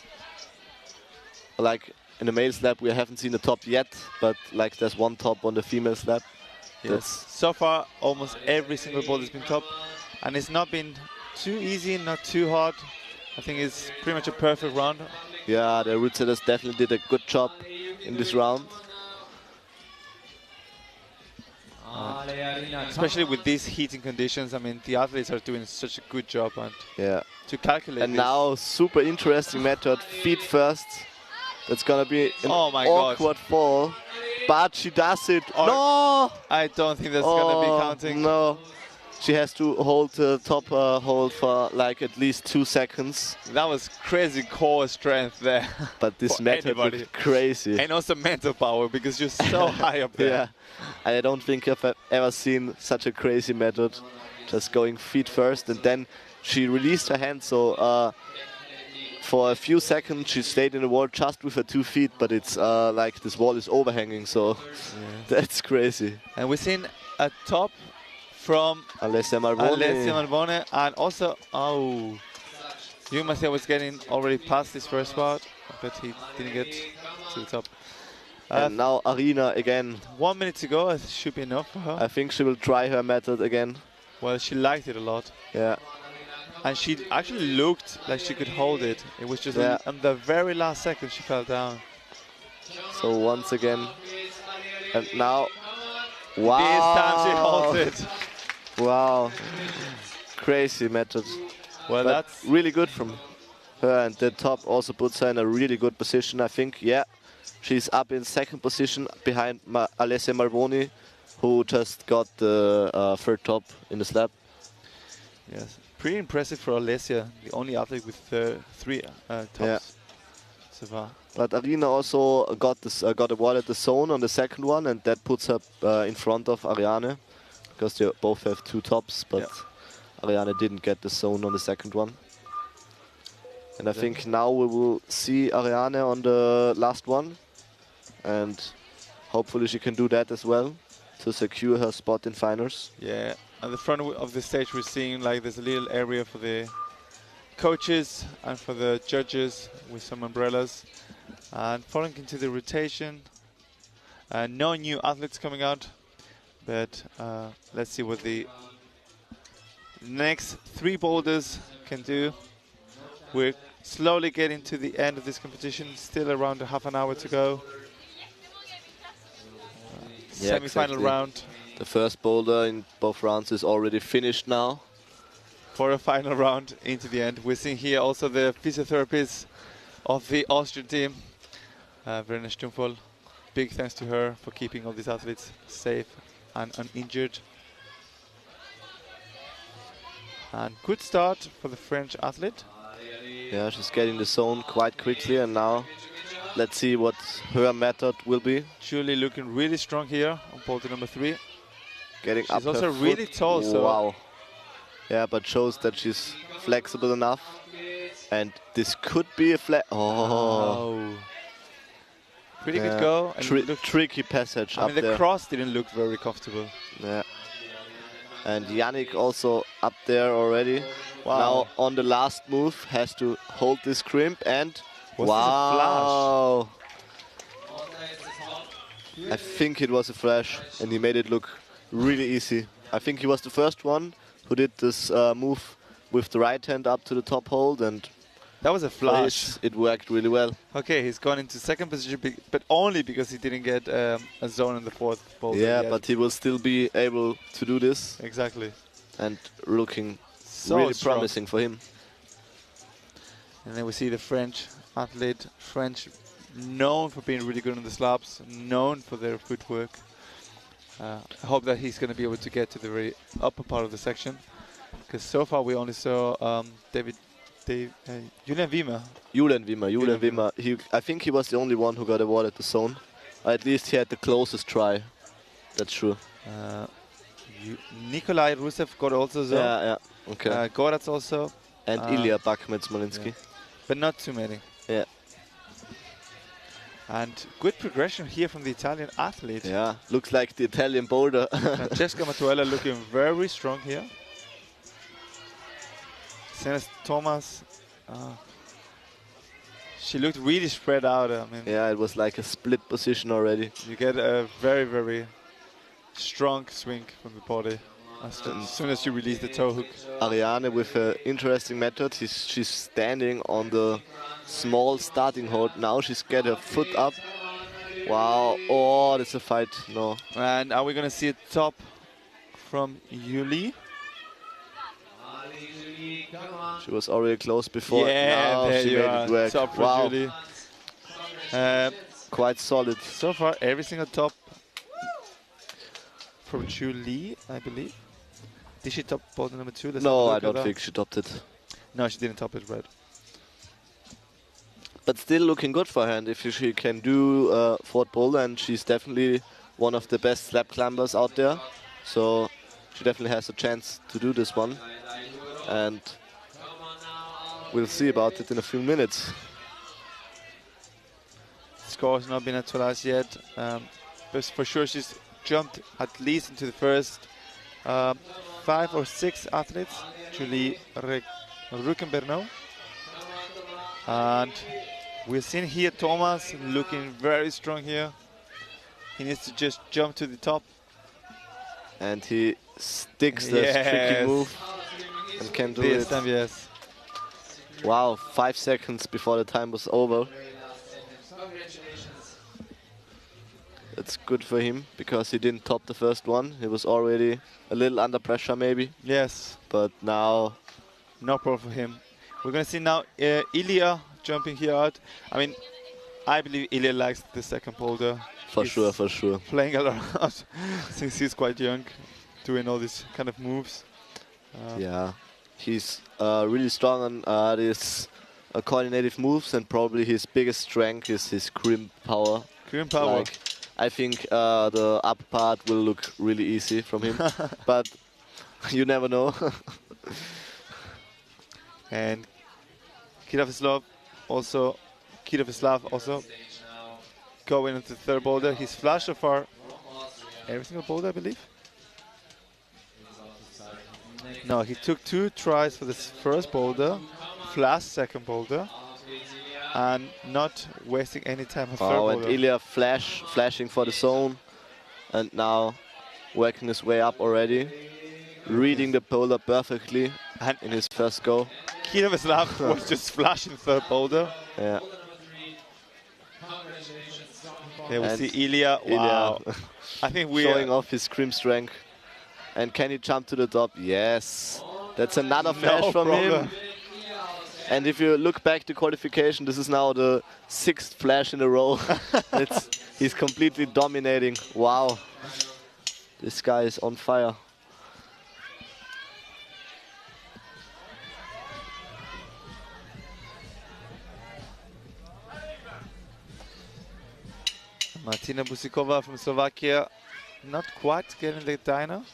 Like in the male slab, we haven't seen the top yet, but like there's one top on the female slab. Yes. So far, almost every single ball has been top, and it's not been too easy, not too hard. I think it's pretty much a perfect round. Yeah, the root setters definitely did a good job in this round. Especially with these heating conditions, I mean, the athletes are doing such a good job, and yeah, to calculate. And this. now, super interesting method, feet first. That's gonna be an awkward fall, but she does it. Or no, I don't think that's gonna be counting. No, she has to hold the top hold for like at least 2 seconds. That was crazy core strength there. But this method looked crazy. And also mental power, because you're so high up there. Yeah, I don't think I've ever seen such a crazy method. Just going feet first, and then she released her hand, so for a few seconds she stayed in the wall just with her 2 feet, but it's like this wall is overhanging, so that's crazy. And we've seen a top from Alessia Malbone, and also, you must say was getting already past this first spot, but he didn't get to the top. And now Arina again. 1 minute to go, it should be enough for her. I think she will try her method again. Well, she liked it a lot. Yeah. And she actually looked like she could hold it. It was just on the very last second she fell down. So once again, and now, wow! This time she holds it. Wow, crazy method. Well, but that's really good from her, and the top also puts her in a really good position. I think, yeah, she's up in second position behind Alessia Malboni, who just got the third top in the slab. yes, pretty impressive for Alessia, the only athlete with 3 tops so far. But Arina also got awarded the zone on the second one, and that puts her in front of Ariane, because they both have 2 tops, but Ariane didn't get the zone on the second one. And I think now we will see Ariane on the last one, and hopefully she can do that as well to secure her spot in finals. Yeah, at the front of the stage we're seeing like there's a little area for the coaches and for the judges with some umbrellas. And falling into the rotation, no new athletes coming out, but let's see what the next 3 boulders can do. We're slowly getting to the end of this competition, still around half an hour to go. Semi-final round. The first boulder in both rounds is already finished now. For a final round into the end. We're seeing here also the physiotherapist of the Austrian team, Verena Stumpfel. Big thanks to her for keeping all these athletes safe and uninjured. And good start for the French athlete. Yeah, she's getting the zone quite quickly, and now let's see what her method will be. Julie looking really strong here on boulder number 3. Getting up she's also her really foot. tall, so wow. Yeah, but shows that she's flexible enough. And this could be a flat. Oh. Pretty good go. And tricky passage I up mean, the there. cross didn't look very comfortable. Yeah. And Yannick also up there already. Wow. Now on the last move has to hold this crimp, and Was wow. I think it was a flash, and he made it look really easy. I think he was the first one who did this move with the right hand up to the top hold, and that was a flash. It worked really well. Okay, he's gone into second position, but only because he didn't get a zone in the 4th boulder. Yeah, yet. but he will still be able to do this. Exactly. And looking so really strong. promising for him. And then we see the French athlete, known for being really good on the slabs, known for their footwork. I hope that he's going to be able to get to the very upper part of the section, because so far we only saw Julian Wiemer. Julian Wiemer. I think he was the only one who got awarded the zone. At least he had the closest try. That's true. Nikolai Rusev got also zone. Yeah. Okay. Graz also. And Ilya Bakhmet-Smolinski. Yeah. But not too many. Yeah. And good progression here from the Italian athlete. Yeah, looks like the Italian boulder. Francesca Mattuella looking very strong here. Senes Thomas, she looked really spread out. I mean, yeah, it was like a split position already. You get a very, very strong swing from the body as soon as you release the toe hook. Ariane with an interesting method. She's standing on the small starting hold. Now she's got her foot up. Wow. Oh, that's a fight. No. And are we going to see a top from Yuli? She was already close before. Yeah, now there she you made are. it work. Top from wow. Yuli. Quite solid. So far, every single top from Julie, I believe. Did she top boulder number 2? Let's no, I don't think she topped it. No, she didn't top it, right. But still looking good for her, and if she can do fourth boulder, and she's definitely one of the best slab climbers out there. So she definitely has a chance to do this one. And we'll see about it in a few minutes. Score has not been actualized yet, but for sure she's jumped at least into the first 5 or 6 athletes. Julie Ruckenberno. And we're seeing here Thomas looking very strong here. He needs to just jump to the top. And he sticks the tricky move. and can do This it. time, yes. Wow, 5 seconds before the time was over. It's good for him because he didn't top the first one. He was already a little under pressure maybe, Yes, but now no problem for him. We're going to see now Ilya jumping here out. I mean, I believe Ilya likes the second boulder. for sure. Playing a lot since he's quite young, doing all these kind of moves. Yeah, he's really strong on these coordinated moves, and probably his biggest strength is his crimp power. Crimp power. Like, I think the upper part will look really easy from him, but you never know. And Kiravislav also going into the third boulder. He's flashed so far every single boulder, I believe. No, he took 2 tries for this first boulder, flashed second boulder, and not wasting any time on third Oh, and boulder. Ilya flashing for the zone, and now working his way up already, reading the boulder perfectly And in his first go. Kiravislav was just flashing third boulder. Yeah. There we And see Ilya. Wow. Ilya I think we showing off his crimp strength. And can he jump to the top? Yes. That's another flash from problem. him. And if you look back to qualification, this is now the 6th flash in a row. He's completely dominating. Wow. This guy is on fire. Martina Busikova from Slovakia, not quite getting the dyno.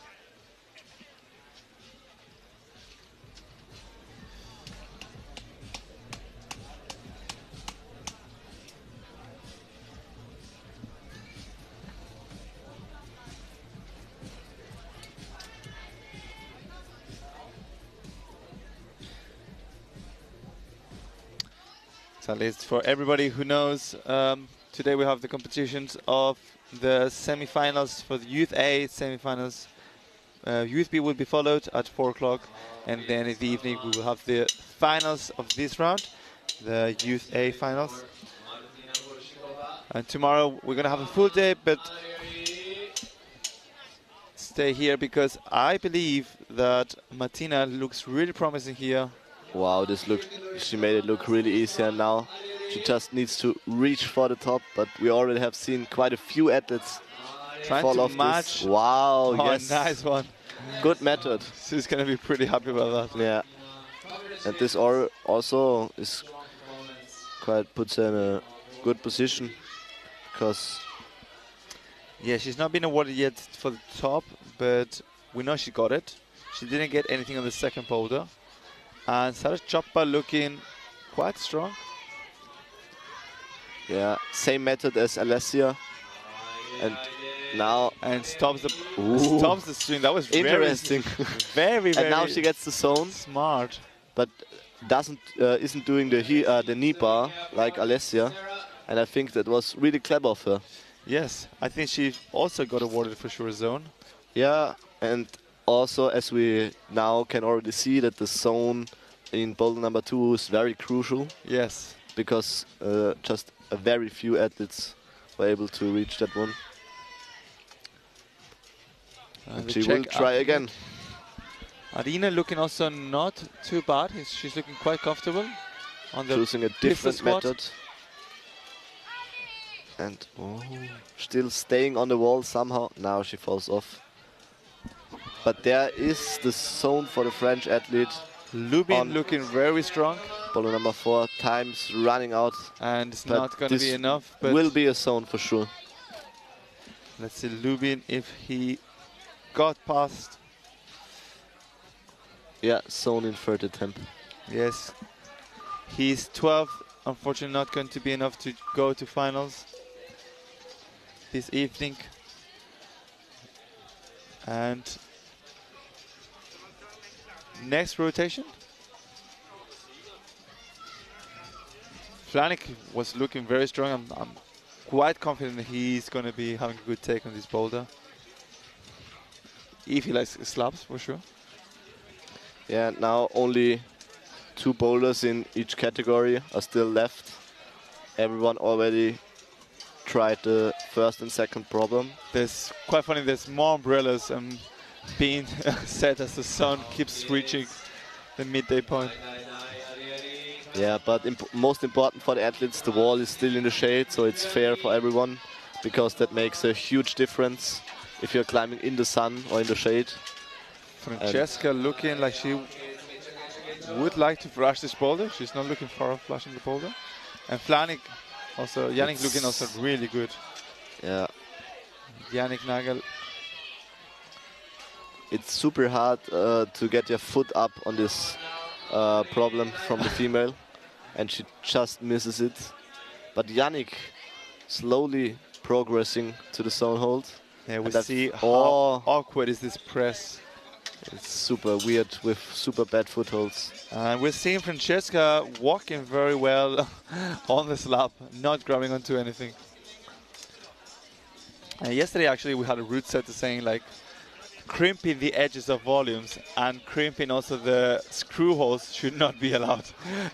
So at least for everybody who knows, today we have the competitions of the semi-finals for the Youth A semi-finals. Youth B will be followed at 4 o'clock, and then in the evening we will have the finals of this round, the Youth A finals. And tomorrow we're going to have a full day, but stay here because I believe that Martina looks really promising here. Wow, she made it look really easy, and now she just needs to reach for the top, but we already have seen quite a few athletes Trying fall to off match. this. Wow, Oh, yes. nice one. Good method. She's going to be pretty happy about that. Yeah. And this also is puts her in a good position, because Yeah, she's not been awarded yet for the top, but we know she got it. She didn't get anything on the second boulder. And Sarah Choppa looking quite strong. yeah, same method as Alessia. And now Stops the string. That was interesting. Very, very And now she gets the zone, smart. but isn't doing the knee bar like Alessia. And I think that was really clever of her. Yes, I think she also got awarded for sure zone. Yeah, and also as we now can already see that the zone in boulder number 2 is very crucial, Yes. because just a very few athletes were able to reach that one. And she will try again. Arina looking also not too bad. She's looking quite comfortable on the Choosing a different squat. method. And still staying on the wall somehow. Now she falls off. But there is the zone for the French athlete. Lubin looking very strong. Boulder number 4, time's running out. And it's But not going to be this enough. But will be a zone for sure. let's see Lubin if he got past. Yeah, zone in third attempt. Yes. He's 12. Unfortunately not going to be enough to go to finals this evening. And next rotation. Flanik was looking very strong. I'm quite confident that he's going to be having a good take on this boulder. If he likes slabs, for sure. Yeah, now only 2 boulders in each category are still left. Everyone already tried the first and second problem. There's quite funny. There's more umbrellas being set as the sun keeps reaching the midday point. Yeah, but most important for the athletes, the wall is still in the shade, so it's fair for everyone, because that makes a huge difference if you're climbing in the sun or in the shade. Francesca looking like she would like to flash this boulder. She's not looking for flashing the boulder. And Yannick looking also really good. Yeah. Yannick Nagel. It's super hard to get your foot up on this problem from the female, and she just misses it. But Yannick slowly progressing to the zone hold. Yeah, we see how awkward is this press. It's super weird with super bad footholds. And we're seeing Francesca walking very well on the slab, not grabbing onto anything. Yesterday, actually, we had a route setter saying, like, crimping the edges of volumes and crimping also the screw holes should not be allowed.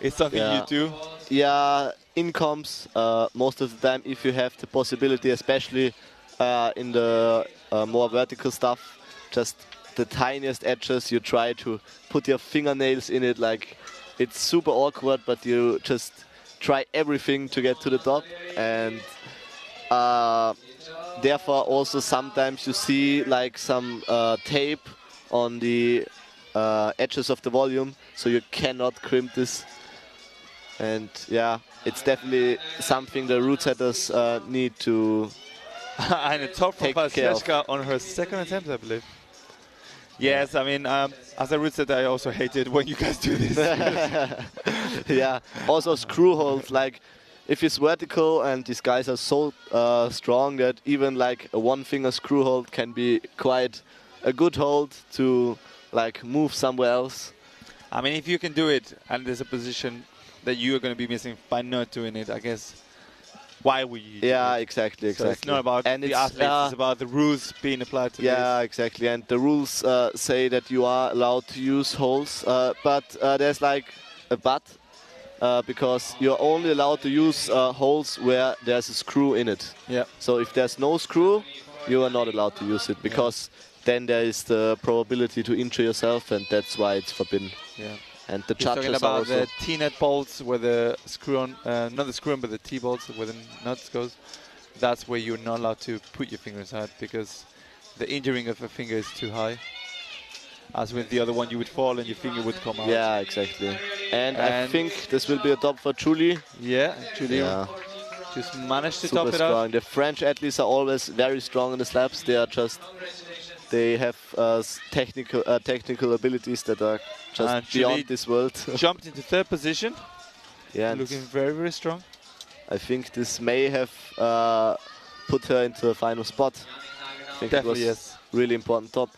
It's something you do? Yeah, in comps, most of the time, if you have the possibility, especially in the more vertical stuff, just the tiniest edges, you try to put your fingernails in it. Like, it's super awkward, but you just try everything to get to the top. And therefore also sometimes you see like some tape on the edges of the volume, so you cannot crimp this. And yeah, it's definitely something the route setters need to and a top from Francesca on her second attempt, I believe. Yes, I mean, as a route setter, I also hate it when you guys do this. Yeah, also screw holes, like if it's vertical and these guys are so strong that even like a one finger screw hold can be quite a good hold to like move somewhere else. I mean, if you can do it and there's a position that you're going to be missing by not doing it, I guess, why would you do it? Exactly. So it's not about the athletes, it's about the rules being applied to this. Yeah, exactly. And the rules say that you are allowed to use holes, but there's like a but, because you're only allowed to use holes where there's a screw in it. Yeah. So if there's no screw, you are not allowed to use it, because then there is the probability to injure yourself, and that's why it's forbidden. Yeah. And the He's judges talking about also the T-net bolts where the screw on, not the screw on, but the T-bolts where the nuts goes. That's where you're not allowed to put your finger inside, because the injuring of a finger is too high. As with the other one, you would fall and your finger would come out. Yeah, exactly. And I think this will be a top for Julie. Yeah, Julie just managed to top it strong. out. The French athletes are always very strong in the slabs. They have technical abilities that are just beyond this world. Jumped into third position. Yeah, looking very, very strong. I think this may have put her into the final spot. I think definitely, it was really important top.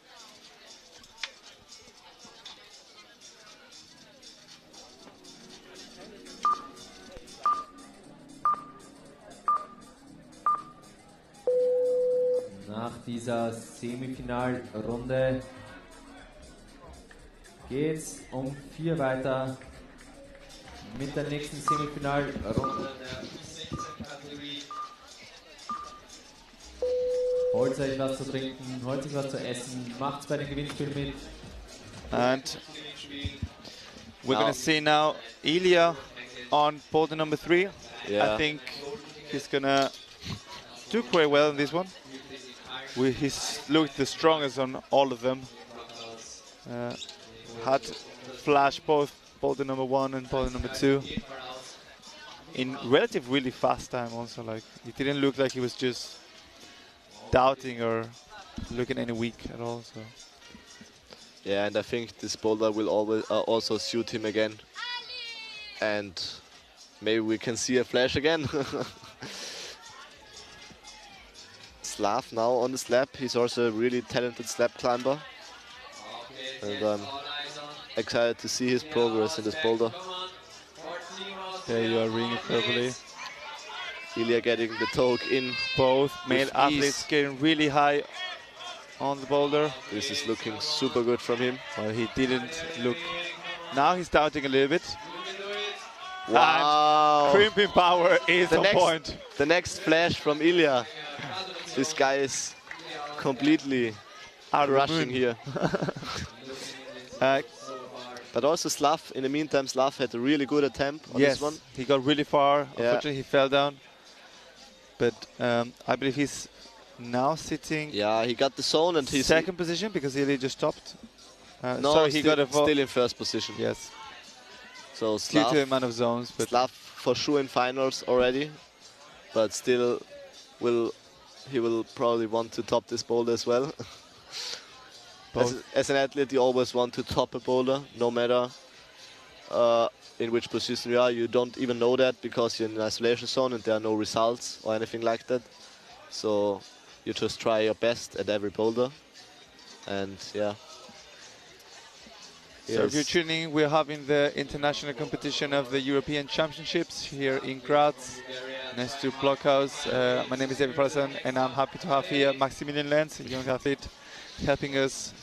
Nach dieser Semifinalrunde geht's um 4 weiter mit der nächsten Semifinalrunde der 16. Kategorie. Holt euch was zu trinken, holt euch was zu essen, macht's bei den Gewinnspielen mit. And we're going to see now Ilya on boulder number 3. Yeah. I think he's going to do quite well in this one. He's looked the strongest on all of them. Had flash both boulder number 1 and boulder number 2 in relative really fast time also. Like, it didn't look like he was just doubting or looking any weak at all. So yeah, and I think this boulder will always also suit him again, and maybe we can see a flash again. Slav now on the slab. He's also a really talented slab climber, and I'm excited to see his progress in this boulder. There you are reading it properly. Ilya getting the toke in. Both male athletes getting really high on the boulder. This is looking super good from him. Well, he didn't look. Now he's doubting a little bit. Wow. And crimping power is on point. The next flash from Ilya. This guy is completely rushing here. But also Slav, in the meantime, Slav had a really good attempt on this one. He got really far. Yeah. Unfortunately, he fell down. But I believe he's now sitting. Yeah, he got the zone and he's second position because he just stopped. No, sorry, he got a still in first position. Yes. So Due Slav, to the amount of zones. But Slav for sure in finals already, but still he will probably want to top this boulder as well. As an athlete, you always want to top a boulder, no matter in which position you are. You don't even know that because you're in an isolation zone and there are no results or anything like that. So you just try your best at every boulder. And yeah. So if you're tuning in, we're having the international competition of the European Championships here in Graz, next to Bloc House. My name is David Patterson, and I'm happy to have here Maximilian Lenz, a young athlete, helping us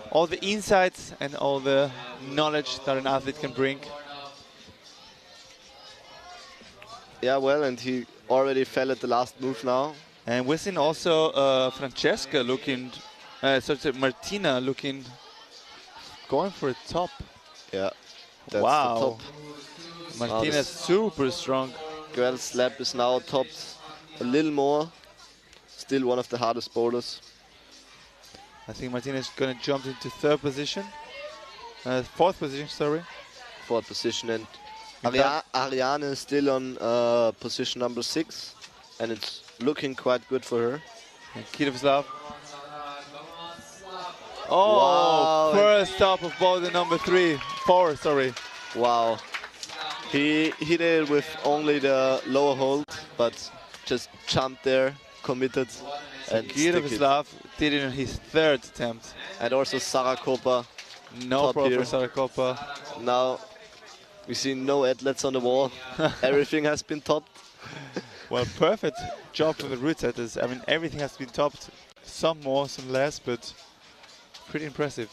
all the insights and all the knowledge that an athlete can bring. Yeah, well, and he already fell at the last move now. And we're seeing also Francesca looking, Martina looking, going for a top. Yeah, that's wow. the top. Martina's super strong. Girls slab is now topped a little more. Still one of the hardest boulders. I think Martina's going to jump into third position. Fourth position, sorry. Fourth position, and Ariane is still on position number 6, and it's looking quite good for her. And Kitoslav. Oh, wow. First top of boulder number 4, sorry. Wow. He hit it with only the lower hold, but just jumped there, committed. And Kitoslav did it on his third attempt. And also Sarakopa. No problem for Sarakopa. Now we see no athletes on the wall. Everything has been topped. Well, perfect job from the root setters. I mean, everything has been topped. Some more, some less, but pretty impressive.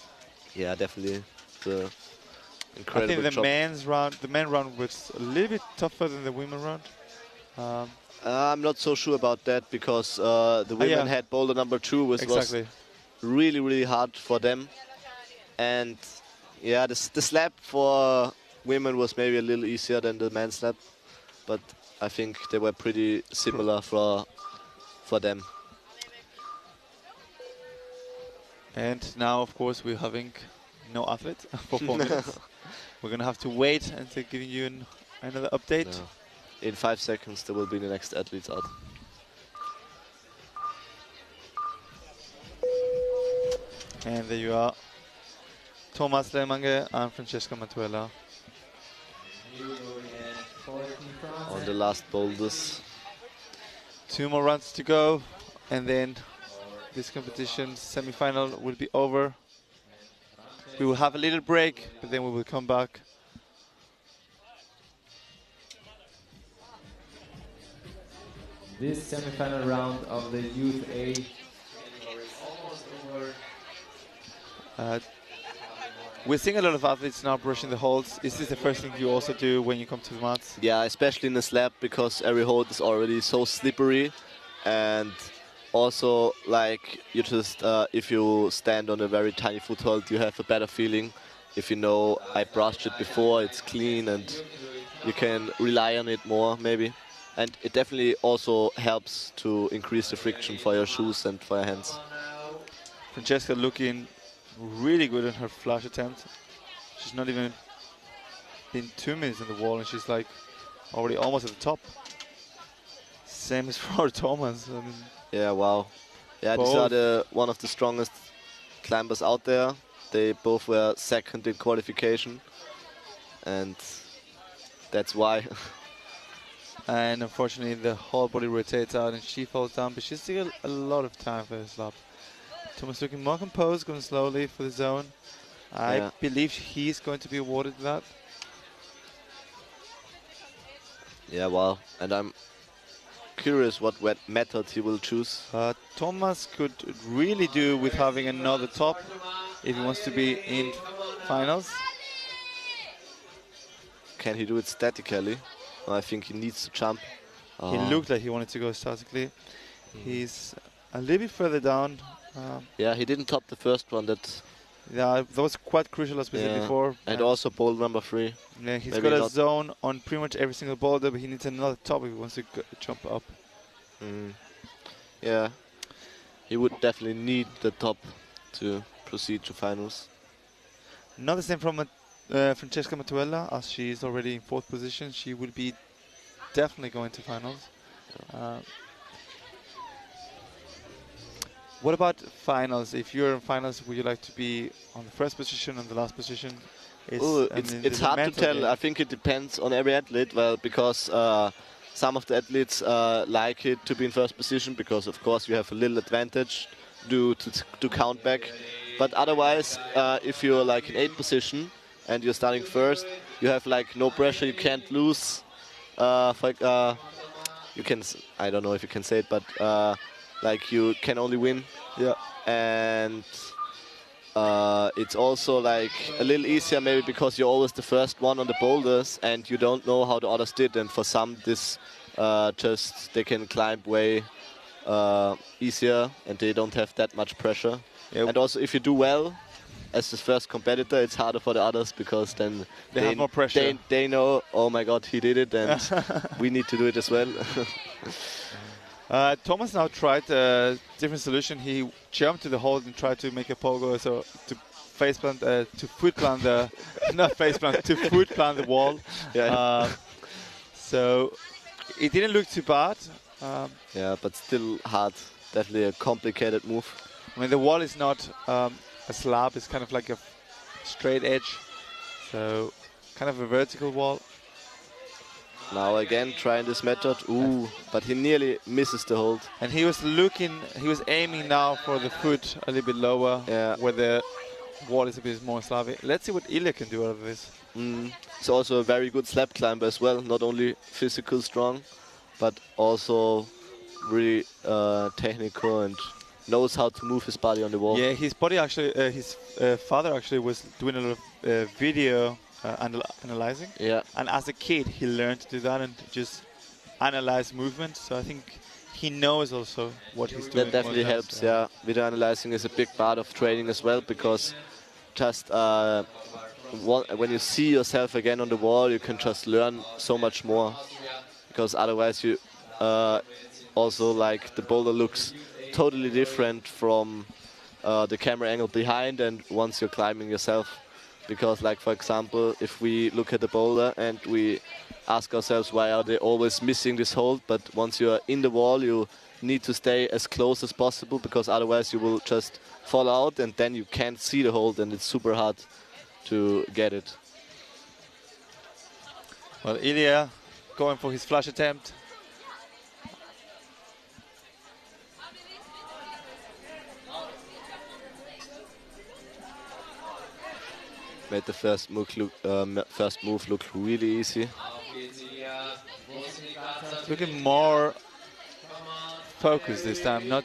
Yeah, definitely. The incredible I think job. the men round was a little bit tougher than the women round. I'm not so sure about that because the women had boulder number 2, which was really, really hard for them. And yeah, the slab for women was maybe a little easier than the men's slab, but I think they were pretty similar for them. And now, of course, we're having no athlete for 4 minutes. We're going to have to wait until giving you another update. No. In 5 seconds, there will be the next athletes out. And there you are. Thomas Lemange and Francesca Matuella. On the last boulders. 2 more rounds to go, and then this competition semi-final will be over. We will have a little break, but then we will come back. This semi-final round of the Youth A. We're seeing a lot of athletes now brushing the holds. Is this the first thing you also do when you come to the mats? Yeah, especially in the slab because every hold is already so slippery, and also like you just if you stand on a very tiny foothold, you have a better feeling. If you know I brushed it before, it's clean, and you can rely on it more maybe. And it definitely also helps to increase the friction for your shoes and for your hands. Francesca looking really good in her flash attempt. She's not even been 2 minutes on the wall and she's like already almost at the top. Same as for Thomas. I mean, yeah, wow. Yeah, these are one of the strongest climbers out there. They both were second in qualification, and that's why. And unfortunately the whole body rotates out and she falls down, but she's still a lot of time for this lap. Thomas looking more composed, going slowly for the zone. I believe he's going to be awarded that. Yeah, well, and I'm curious what method he will choose. Thomas could really do with having another top if he wants to be in finals. Can he do it statically? I think he needs to jump. He looked like he wanted to go statically. He's a little bit further down. Yeah, he didn't top the first one. Yeah, that was quite crucial, as we said before. And also boulder number 3. Yeah, he's Maybe got a not. zone on pretty much every single boulder, but he needs another top if he wants to jump up. Yeah, he would definitely need the top to proceed to finals. Not the same from Francesca Mattuella, as she is already in 4th position. She will be definitely going to finals. What about finals? If you're in finals, would you like to be on the 1st position, on the last position? It's hard to tell. game. I think it depends on every athlete. Well, because some of the athletes like it to be in 1st position because, of course, you have a little advantage to count back. But otherwise, if you're like in 8th position and you're starting 1st, you have like no pressure. You can't lose. You can. I don't know if you can say it, but like you can only win. Yeah. And it's also like a little easier maybe because you're always the first one on the boulders and you don't know how the others did, and for some this just they can climb way easier and they don't have that much pressure. Yep. And also if you do well as the first competitor, it's harder for the others because then they have more pressure. They know, oh my god, he did it and we need to do it as well. Thomas now tried a different solution. He jumped to the hold and tried to make a pogo, so to face plant, to foot plant the, not face plant, to foot plant the wall. Yeah. So it didn't look too bad. Yeah, but still hard. Definitely a complicated move. I mean, the wall is not a slab; it's kind of like a straight edge, so kind of a vertical wall. Now again trying this method. Ooh, but he nearly misses the hold. And he was aiming now for the foot a little bit lower, where the wall is a bit more slabby. Let's see what Ilya can do out of this. He's also a very good slab climber as well. Not only physical strong, but also really technical and knows how to move his body on the wall. Yeah, his body actually, his father actually was doing a lot of video analyzing. Yeah. And as a kid, he learned to do that and just analyze movement. So I think he knows also what he's doing. That definitely helps, yeah. Video analyzing is a big part of training as well, because just when you see yourself again on the wall, you can just learn so much more. Because otherwise you also like the boulder looks totally different from the camera angle behind and once you're climbing yourself. Because like for example, if we look at the boulder and we ask ourselves why are they always missing this hold, but once you're in the wall you need to stay as close as possible because otherwise you will just fall out and then you can't see the hold and it's super hard to get it. Well, Ilya going for his flash attempt. Made the first move look really easy. Looking more focused this time, not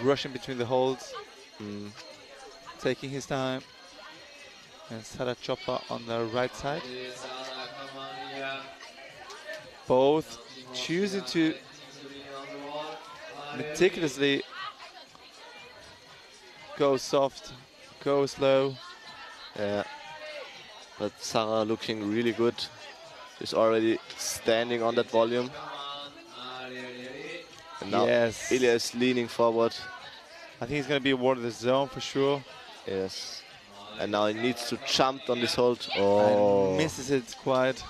rushing between the holds. Taking his time. And Sarah Choppa on the right side. Both choosing to meticulously go soft, go slow. Yeah. But Sarah looking really good. She's already standing on that volume. And now Ilya is leaning forward. I think he's going to be awarded the zone for sure. Yes. And now he needs to jump on this hold. Oh. And misses it quite.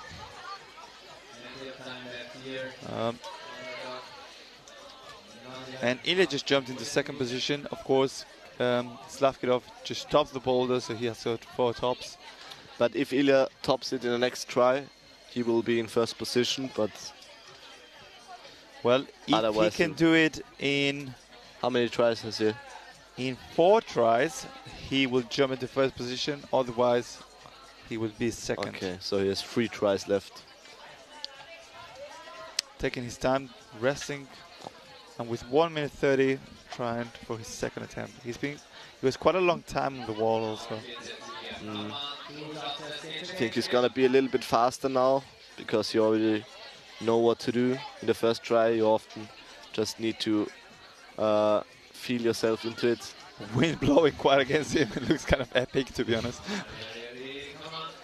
And Ilya just jumped into second position. Of course, Slavkidov just tops the boulder, so he has got 4 tops. But if Ilya tops it in the next try, he will be in first position. But well, if he can do it in how many tries has he? In 4 tries, he will jump into first position. Otherwise, he will be second. Okay, so he has 3 tries left. Taking his time, resting, and with 1 minute 30, trying for his second attempt. He was quite a long time on the wall also. I think he's gonna be a little bit faster now because you already know what to do in the first try. You often just need to feel yourself into it. Wind blowing quite against him. It looks kind of epic, to be honest.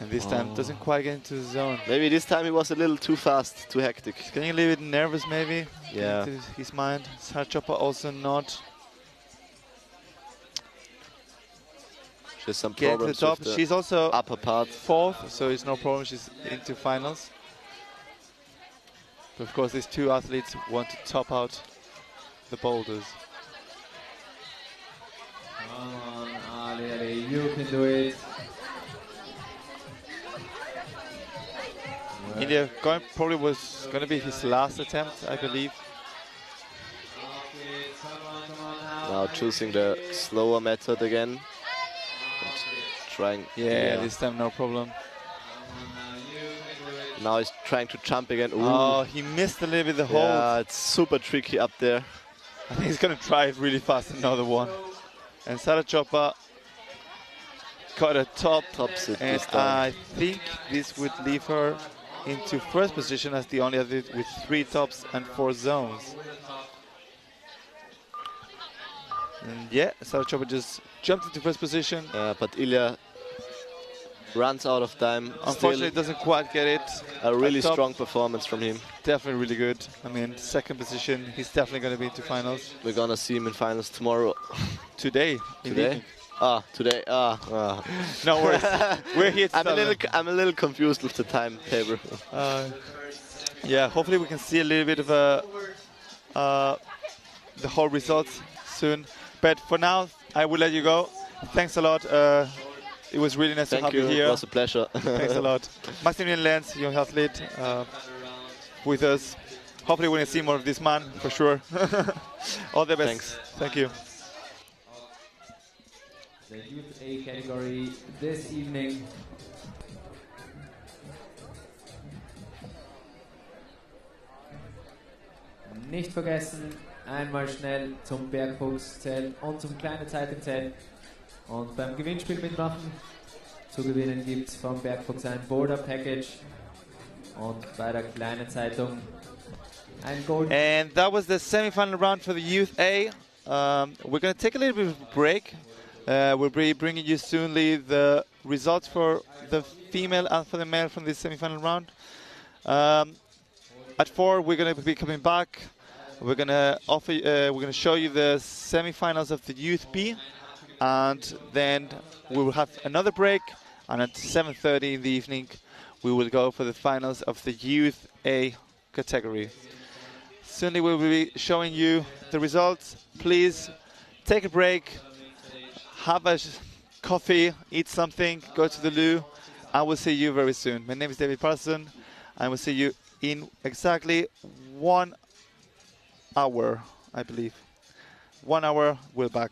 And this time doesn't quite get into the zone. Maybe this time he was a little too fast, too hectic. He's getting a little bit nervous, maybe. Yeah. Into his mind. Sarah Chopper also not. She has some Get to the problems top. with the She's also upper part. 4th, so it's no problem. She's into finals. But of course, these two athletes want to top out the boulders. Come on, Ali, you can do it. India probably was going to be his last attempt, I believe. Now choosing the slower method again. And trying. Yeah, this time no problem. Now he's trying to jump again. Ooh. Oh, he missed a little bit the hold. Yeah, it's super tricky up there. I think he's going to try it really fast, another one. And Sarah Chopra got a Tops it and this time. I think this would leave her into first position as the only athlete with 3 tops and 4 zones. And yeah, Sarah Chopra just jumped into first position. But Ilya runs out of time. Unfortunately, Still doesn't quite get it. a really top. strong performance from him. Definitely really good. I mean, second position. He's definitely going to be into finals. We're gonna see him in finals tomorrow. Today. in the evening. Today. No worries. We're here to I'm a little confused with the timetable. Yeah, hopefully we can see a little bit of the whole results soon. But for now, I will let you go. Thanks a lot. It was really nice to have you here. It was a pleasure. Thanks a lot. Maximilian Lenz, young athlete, with us. Hopefully we're going to see more of this man, for sure. All the best. Thanks. Thank you. The Youth A category this evening. Nicht vergessen, einmal schnell zum Bergfuchs-Zelt und zum kleinen Zeitung-Zelt und beim Gewinnspiel mitmachen. Zu gewinnen gibt es vom Bergfuchs ein Boulder-Package und bei der kleinen Zeitung ein Gold. And that was the semi-final round for the Youth A. We're going to take a little bit of a break. We'll be bringing you soonly the results for the female and for the male from this semi-final round. At 4, we're going to be coming back. We're going to show you the semi-finals of the Youth B, and then we will have another break. And at 7:30 in the evening, we will go for the finals of the Youth A category. Soonly, we will be showing you the results. Please take a break. Have a coffee, eat something, go to the loo, and we'll see you very soon. My name is David Parson, and we'll see you in exactly 1 hour, I believe. 1 hour, we're back.